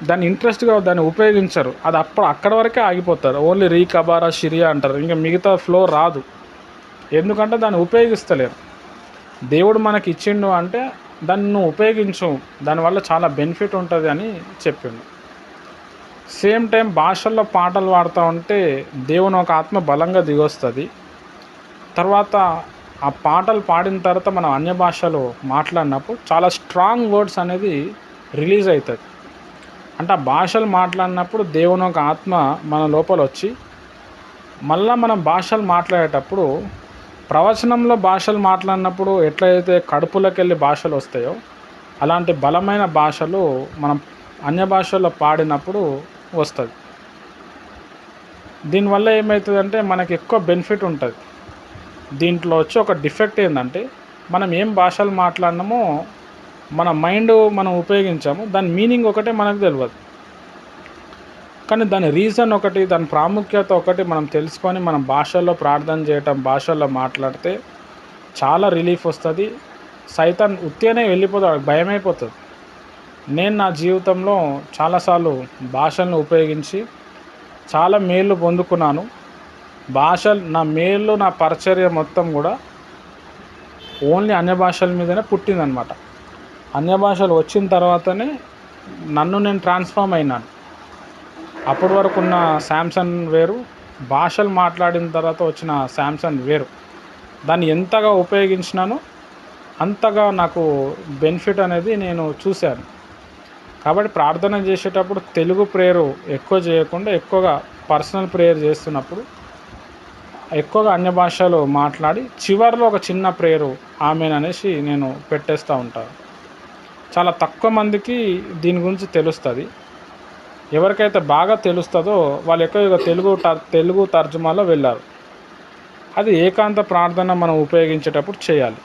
S1: దాన్ని ఇంట్రెస్ట్గా దాన్ని ఉపయోగించరు, అది అక్కడ వరకే ఆగిపోతారు. ఓన్లీ రీ కబారా షిరియా అంటారు, ఇంకా మిగతా ఫ్లో రాదు. ఎందుకంటే దాన్ని ఉపయోగిస్తలేరు. దేవుడు మనకి ఇచ్చిండు అంటే దాన్ని నువ్వు ఉపయోగించు, దానివల్ల చాలా బెనిఫిట్ ఉంటుంది అని చెప్పిండు. సేమ్ టైం భాషల్లో పాటలు పాడుతూ ఉంటే దేవుని ఒక ఆత్మ బలంగా దిగొస్తుంది. తర్వాత ఆ పాటలు పాడిన తర్వాత మనం అన్య భాషలో మాట్లాడినప్పుడు చాలా స్ట్రాంగ్ వర్డ్స్ అనేది రిలీజ్ అవుతుంది. అంటే ఆ భాషలు మాట్లాడినప్పుడు దేవుని ఒక ఆత్మ మన లోపల వచ్చి మళ్ళీ మనం భాషలు మాట్లాడేటప్పుడు, ప్రవచనంలో భాషలు మాట్లాడినప్పుడు ఎట్లయితే కడుపులోకి వెళ్ళి భాషలు వస్తాయో అలాంటి బలమైన భాషలు మనం అన్య భాషల్లో పాడినప్పుడు వస్తుంది. దీనివల్ల ఏమవుతుందంటే మనకి ఎక్కువ బెనిఫిట్ ఉంటుంది. దీంట్లో వచ్చి ఒక డిఫెక్ట్ ఏంటంటే మనం ఏం భాషలు మాట్లాడినామో మన మైండ్ మనం ఉపయోగించాము, దాని మీనింగ్ ఒకటే మనకు తెలియదు. కానీ దాని రీజన్ ఒకటి, దాని ప్రాముఖ్యత ఒకటి మనం తెలుసుకొని మనం భాషల్లో ప్రార్థన చేయటం, భాషల్లో మాట్లాడితే చాలా రిలీఫ్ వస్తుంది. సైతాన్ ఉత్తేనే వెళ్ళిపోతాడు, భయమైపోతుంది. నేను నా జీవితంలో చాలాసార్లు భాషలను ఉపయోగించి చాలా మేలు పొందుకున్నాను. భాషలు నా మేలు, నా పరిచర్య మొత్తం కూడా ఓన్లీ అన్య భాషల మీదనే పుట్టిందనమాట. అన్య భాషలు వచ్చిన తర్వాతనే నన్ను నేను ట్రాన్స్ఫార్మ్ అయినాను. అప్పటి వరకు ఉన్న శాంసన్ వేరు, భాషలు మాట్లాడిన తర్వాత వచ్చిన శాంసన్ వేరు. దాన్ని ఎంతగా ఉపయోగించినానో అంతగా నాకు బెనిఫిట్ అనేది నేను చూశాను. కాబట్టి ప్రార్థన చేసేటప్పుడు తెలుగు ప్రేయర్ ఎక్కువ చేయకుండా ఎక్కువగా పర్సనల్ ప్రేయర్ చేస్తున్నప్పుడు ఎక్కువగా అన్య భాషలో మాట్లాడి చివరిలో ఒక చిన్న ప్రేయరు ఆమెన్ అనేసి నేను పెట్టేస్తూ ఉంటాను. చాలా తక్కువ మందికి దీని గురించి తెలుస్తుంది. ఎవరికైతే బాగా తెలుస్తుందో వాళ్ళు ఎక్కువగా తెలుగు తర్జుమాలో వెళ్ళారు. అది ఏకాంత ప్రార్థన మనం ఉపయోగించేటప్పుడు చేయాలి.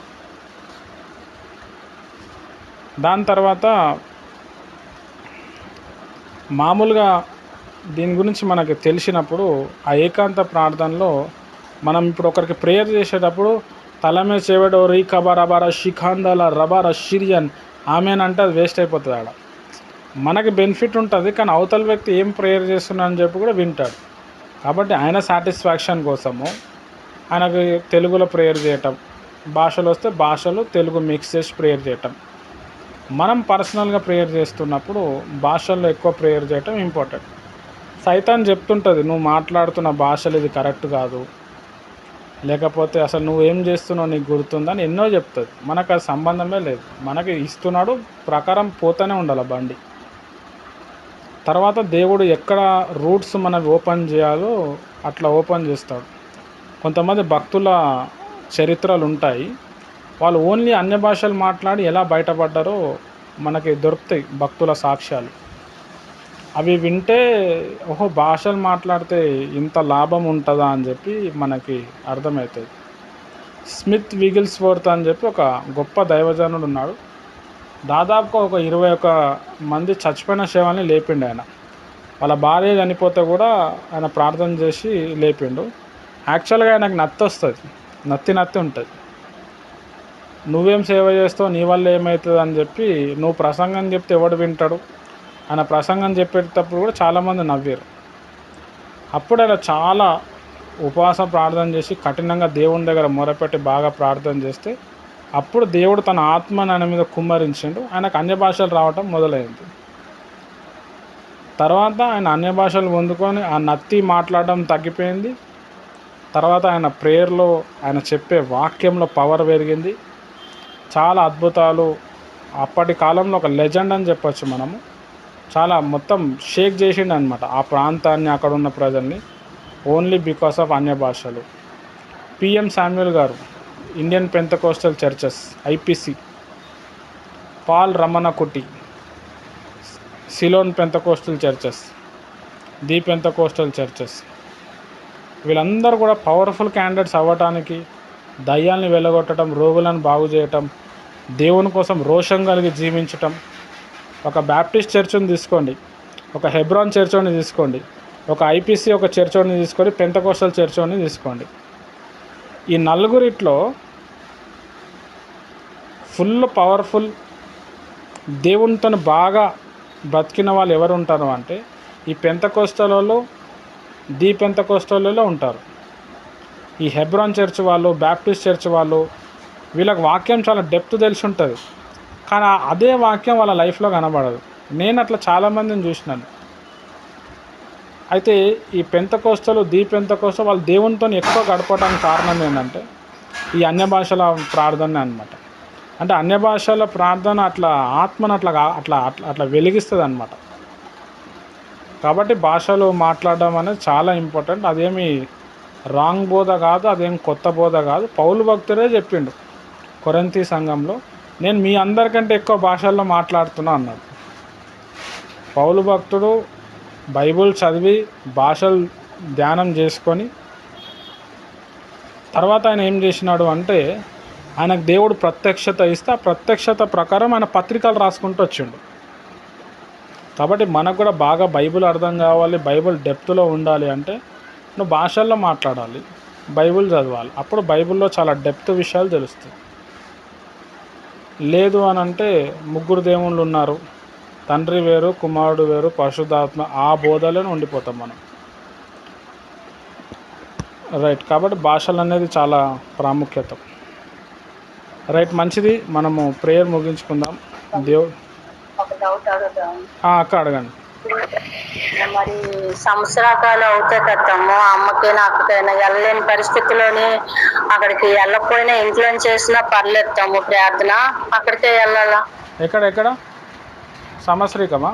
S1: దాని తర్వాత మామూలుగా దీని గురించి మనకు తెలిసినప్పుడు ఆ ఏకాంత ప్రార్థనలో మనం ఇప్పుడు ఒకరికి ప్రేయర్ చేసేటప్పుడు తల మీద చేవడో రీ కబారాబారా షిఖాందల రబారా షిరియన్ ఆమెనంటే అది వేస్ట్ అయిపోతుంది ఆడ. మనకి బెనిఫిట్ ఉంటుంది, కానీ అవతల వ్యక్తి ఏం ప్రేయర్ చేస్తున్నా అని చెప్పి కూడా వింటాడు. కాబట్టి ఆయన సాటిస్ఫాక్షన్ కోసము ఆయనకు తెలుగులో ప్రేయర్ చేయటం, భాషలు వస్తే భాషలు తెలుగు మిక్స్ చేసి ప్రేయర్ చేయటం. మనం పర్సనల్గా ప్రేయర్ చేస్తున్నప్పుడు భాషల్లో ఎక్కువ ప్రేయర్ చేయటం ఇంపార్టెంట్. సైతాన్ చెప్తుంటుంది, నువ్వు మాట్లాడుతున్న భాషలు ఇది కరెక్ట్ కాదు, లేకపోతే అసలు నువ్వేం చేస్తున్నావు నీకు గుర్తుందని ఎన్నో చెప్తుంది. మనకు అది సంబంధమే లేదు. మనకి ఇస్తున్నాడు ప్రకారం పోతూనే ఉండాలి బండి. తర్వాత దేవుడు ఎక్కడ రూట్స్ మనవి ఓపెన్ చేయాలో అట్లా ఓపెన్ చేస్తాడు. కొంతమంది భక్తుల చరిత్రలు ఉంటాయి, వాళ్ళు ఓన్లీ అన్య భాషలు మాట్లాడి ఎలా బయటపడ్డారో మనకి దొరుకుతాయి భక్తుల సాక్ష్యాలు. అవి వింటే ఓహో భాషలు మాట్లాడితే ఇంత లాభం ఉంటుందా అని చెప్పి మనకి అర్థమవుతుంది. స్మిత్ విగిల్స్వర్త్ అని చెప్పి ఒక గొప్ప దైవజనుడు ఉన్నాడు. దాదాపుగా ఒక 21 మంది చచ్చిపోయిన శవాన్ని లేపిండు ఆయన. వాళ్ళ భార్య చనిపోతే కూడా ఆయన ప్రార్థన చేసి లేపిండు. యాక్చువల్గా ఆయనకు నత్తి వస్తుంది, నత్తి ఉంటుంది. నువ్వేం సేవ చేస్తావు, నీ వల్ల ఏమవుతుంది అని చెప్పి నువ్వు ప్రసంగం చెప్తే ఎవడు వింటాడు. ఆయన ప్రసంగం చెప్పేటప్పుడు కూడా చాలామంది నవ్వారు. అప్పుడు ఆయన చాలా ఉపవాస ప్రార్థన చేసి కఠినంగా దేవుని దగ్గర మొరపెట్టి బాగా ప్రార్థన చేస్తే అప్పుడు దేవుడు తన ఆత్మని ఆయన మీద కుమ్మరించిండు. ఆయనకు అన్య భాషలు రావటం మొదలైంది. తర్వాత ఆయన అన్య భాషలు పొందుకొని ఆ నత్తి మాట్లాడడం తగ్గిపోయింది. తర్వాత ఆయన ప్రేయర్లో ఆయన చెప్పే వాక్యంలో పవర్ పెరిగింది. చాలా అద్భుతాలు. అప్పటి కాలంలో ఒక లెజెండ్ అని చెప్పొచ్చు మనము. చాలా మొత్తం షేక్ చేసిండు అనమాట ఆ ప్రాంతాన్ని, అక్కడ ఉన్న ప్రజల్ని, ఓన్లీ బికాస్ ఆఫ్ అన్య భాషలు. P M Samuel garu, Indian Pentecostal churches IPC, Paul Ramanakuti, Ceylon Pentecostal churches, the Pentecostal churches, వీళ్ళందరూ కూడా పవర్ఫుల్ క్యాండిడేట్స్ అవ్వటానికి, దయ్యాల్ని వెళ్ళగొట్టడం, రోగులను బాగు చేయటం, దేవుని కోసం రోషం కలిగి జీవించటం. ఒక బ్యాప్టిస్ట్ చర్చ్ని తీసుకోండి, ఒక హెబ్రాన్ చర్చ్ని తీసుకోండి, ఒక ఐపీసీ ఒక చర్చ్ని తీసుకోండి, పెంతకోస్టల్ చర్చ్ని తీసుకోండి. ఈ నలుగురిట్లో ఫుల్ పవర్ఫుల్ దేవునితో బాగా బ్రతికిన వాళ్ళు ఎవరు ఉంటారు అంటే ఈ పెంతకోస్టల్లో, ది పెంతకోస్టల్లో ఉంటారు. ఈ హెబ్రాన్ చర్చ్ వాళ్ళు, బ్యాప్టిస్ట్ చర్చ్ వాళ్ళు, వీళ్ళకి వాక్యం చాలా డెప్త్ తెలిసి ఉంటుంది, కానీ అదే వాక్యం వాళ్ళ లైఫ్లో కనబడదు. నేను అట్లా చాలామందిని చూసినాను. అయితే ఈ పెంతకోస్తలు, ది పెంతకోస్టల్ వాళ్ళు దేవునితో ఎక్కువ గడపడానికి కారణం ఏంటంటే ఈ అన్య భాషల ప్రార్థన అనమాట. అంటే అన్య భాషల ప్రార్థన అట్లా ఆత్మను అట్లా వెలిగిస్తుంది అనమాట. కాబట్టి భాషలు మాట్లాడడం అనేది చాలా ఇంపార్టెంట్. అదేమి రాంగ్ బోధ కాదు, అదేం కొత్త బోధ కాదు. పౌలు భక్తుడే చెప్పిండు కొరింథీ సంఘంలో, నేను మీ అందరికంటే ఎక్కువ భాషల్లో మాట్లాడుతున్నా అన్నాడు. పౌలు భక్తుడు బైబుల్ చదివి భాషలు ధ్యానం చేసుకొని తర్వాత ఆయన ఏం చేసినాడు అంటే ఆయనకు దేవుడు ప్రత్యక్షత ఇస్తే ఆ ప్రత్యక్షత ప్రకారం ఆయన పత్రికలు రాసుకుంటూ వచ్చిండు. కాబట్టి మనకు కూడా బాగా బైబిల్ అర్థం కావాలి, బైబిల్ డెప్త్లో ఉండాలి అంటే నువ్వు భాషల్లో మాట్లాడాలి, బైబిల్ చదవాలి. అప్పుడు బైబిల్లో చాలా డెప్త్ విషయాలు తెలుస్తాయి. లేదు అని అంటే ముగ్గురు దేవుళ్ళు ఉన్నారు, తండ్రి వేరు, కుమారుడు వేరు, పరిశుద్ధాత్మ, ఆ బోధలోనే ఉండిపోతాం మనం. రైట్. కాబట్టి భాషలు అనేది చాలా ప్రాముఖ్యత. రైట్, మంచిది. మనము ప్రేయర్ ముగించుకుందాం. దేవుడు
S2: ఒక డౌట్ అడుగుదాం.
S1: అక్క అడగండి.
S2: మరి సంవత్సరాలు అవుతే కట్టము అమ్మకైనా అక్కకైనా వెళ్ళలేని పరిస్థితిలోని అక్కడికి వెళ్ళకపోయినా ఇంట్లో చేసినా పర్లేదు ప్రార్థన, అక్కడికే వెళ్ళాలా?
S1: ఎక్కడ సమశ్రీకమా?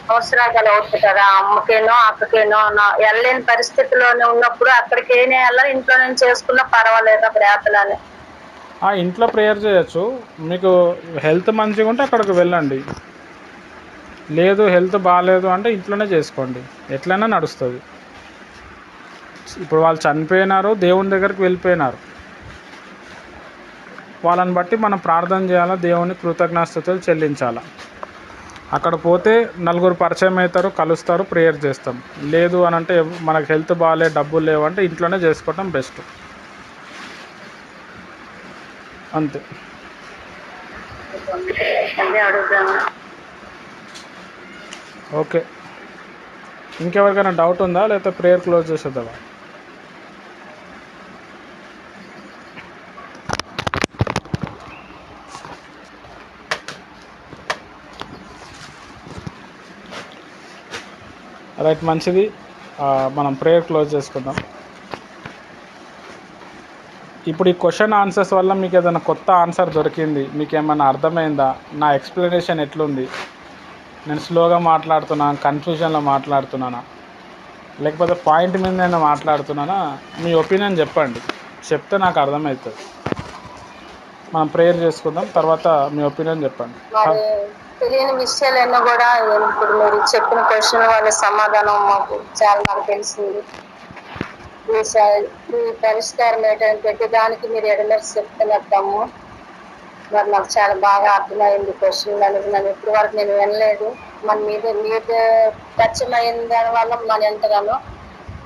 S2: సంవత్సరాలు అవుతుంది కదా అమ్మకేనో అక్కకేనో, వెళ్ళలేని పరిస్థితిలోనే ఉన్నప్పుడు అక్కడికేనే వెళ్ళాలి, ఇంట్లో నేను చేసుకున్నా పర్వాలేదా ప్రార్థన అని?
S1: ఇంట్లో ప్రేయర్ చేయొచ్చు. మీకు హెల్త్ మంచిగా ఉంటే అక్కడికి వెళ్ళండి. లేదు హెల్త్ బాగాలేదు అంటే ఇంట్లోనే చేసుకోండి, ఎట్లయినా నడుస్తుంది. ఇప్పుడు వాళ్ళు చనిపోయినారు, దేవుని దగ్గరికి వెళ్ళిపోయినారు, వాళ్ళని బట్టి మనం ప్రార్థన చేయాలా, దేవుని కృతజ్ఞతాస్తుతులు చెల్లించాలా. అక్కడ పోతే నలుగురు పరిచయం అవుతారు, కలుస్తారు, ప్రేయర్ చేస్తాం. లేదు అని అంటే మనకు హెల్త్ బాగాలే, డబ్బులు లేవంటే ఇంట్లోనే చేసుకోవటం బెస్ట్, అంతే.
S2: అదే అడుగుదాము.
S1: ఓకే, ఇంకెవరికైనా డౌట్ ఉందా లేకపోతే ప్రేయర్ క్లోజ్ చేసేద్దామా? రైట్, మంచిది. మనం ప్రేయర్ క్లోజ్ చేసుకుందాం. ఇప్పుడు ఈ క్వశ్చన్ ఆన్సర్స్ వల్ల మీకు ఏదైనా కొత్త ఆన్సర్ దొరికింది, మీకు ఏమైనా అర్థమైందా? నా ఎక్స్ప్లెనేషన్ ఎట్లుంది? నేను స్లోగా మాట్లాడుతున్నాను, కన్ఫ్యూజన్లో మాట్లాడుతున్నానా, లేకపోతే పాయింట్ మీద నేను మాట్లాడుతున్నానా? మీ ఒపీనియన్ చెప్పండి, చెప్తే నాకు అర్థమవుతుంది. మనం ప్రేయర్ చేసుకుందాం, తర్వాత మీ ఒపీనియన్ చెప్పండి.
S2: మరి తెలియని విషయాలన్నా కూడా ఇప్పుడు మీరు చెప్పిన క్వశ్చన్ వాళ్ళ సమాధానం మాకు తెలిసింది. ఈ పరిష్కారం ఏంటంటే ప్రతిదానికి మీరు ఎడమర్చి చెప్తున్నట్టాము. మరి నాకు చాలా బాగా అర్థమైంది క్వశ్చన్ అనేది. నన్ను ఇప్పటి వరకు నేను వినలేదు. మన మీద పరిచయం అయిన దాని వల్ల మనం ఎంతగానో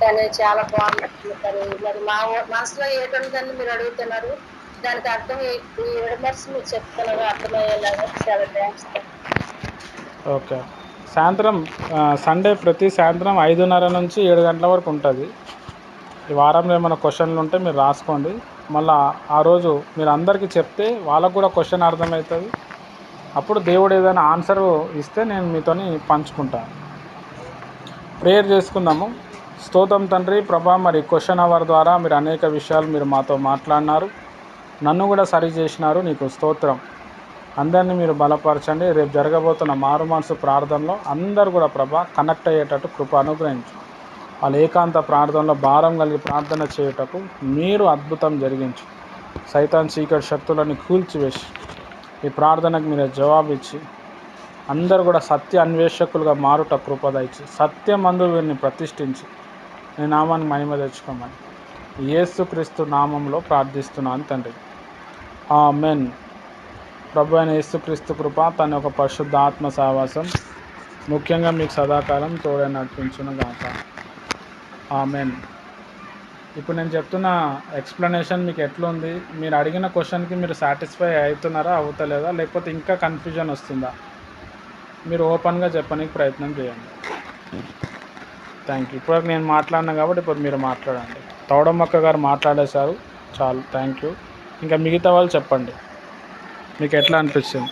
S2: కానీ చాలా బాగుంటుంది. మరి మా మనసులో ఏటుందని మీరు అడుగుతున్నారు, దానికి అర్థం ఈ ఎడమర్చి మీరు చెప్తున్నారు అర్థమయ్యేలాగా. చాలా థ్యాంక్స్.
S1: ఓకే, సాయంత్రం సండే ప్రతి సాయంత్రం 5:30 నుంచి 7 గంటల వరకు ఉంటుంది. ఈ వారంలో ఏమైనా క్వశ్చన్లు ఉంటే మీరు రాసుకోండి. మళ్ళీ ఆ రోజు మీరు అందరికీ చెప్తే వాళ్ళకు కూడా క్వశ్చన్ అర్థమవుతుంది. అప్పుడు దేవుడు ఏదైనా ఆన్సర్ ఇస్తే నేను మీతోని పంచుకుంటాను. ప్రేయర్ చేసుకుందాము. స్తోత్రం తండ్రి ప్రభా, మరి క్వశ్చన్ అవర్ ద్వారా మీరు అనేక విషయాలు మీరు మాతో మాట్లాడినారు, నన్ను కూడా సరి చేసినారు. నీకు స్తోత్రం. అందరినీ మీరు బలపరచండి. రేపు జరగబోతున్న మారు మనసు ప్రార్థనలో అందరూ కూడా ప్రభా కనెక్ట్ అయ్యేటట్టు కృప అనుగ్రహించు. వాళ్ళు ఏకాంత ప్రార్థనలో భారం కలిగి ప్రార్థన చేయుటకు మీరు అద్భుతం జరిగించు. సైతాన్ చీకటి శక్తులని కూల్చివేసి ఈ ప్రార్థనకు మీరు జవాబు ఇచ్చి అందరూ కూడా సత్య అన్వేషకులుగా మారుట కృపదయిచి సత్యమందు వీరిని ప్రతిష్ఠించి నీ నామాన్ని మహిమ తెచ్చుకోమని యేసుక్రీస్తు నామంలో ప్రార్థిస్తున్నాను తండ్రి, ఆమేన్. ప్రభు అయిన యేసుక్రీస్తు కృప, తన యొక్క పరిశుద్ధ ఆత్మ సహవాసం ముఖ్యంగా మీకు సదాకాలం తోడే నడిపించును గాక. ఆమేన్. ఇప్పుడు నేను చెప్తున్న ఎక్స్ప్లెనేషన్ మీకు ఎట్లుంది? మీరు అడిగిన క్వశ్చన్కి మీరు సాటిస్ఫై అవుతున్నారా, అవుతలేదా, లేకపోతే ఇంకా కన్ఫ్యూజన్ వస్తుందా? మీరు ఓపెన్గా చెప్పడానికి ప్రయత్నం చేయండి. Thank you. ఇప్పుడు నేను మాట్లాడినా కాబట్టి ఇప్పుడు మీరు మాట్లాడండి. తౌడమ్మక్క గారు మాట్లాడేశారు, చాలు. Thank you. ఇంకా మిగతా వాళ్ళు చెప్పండి, మీకు ఎట్లా అనిపించింది?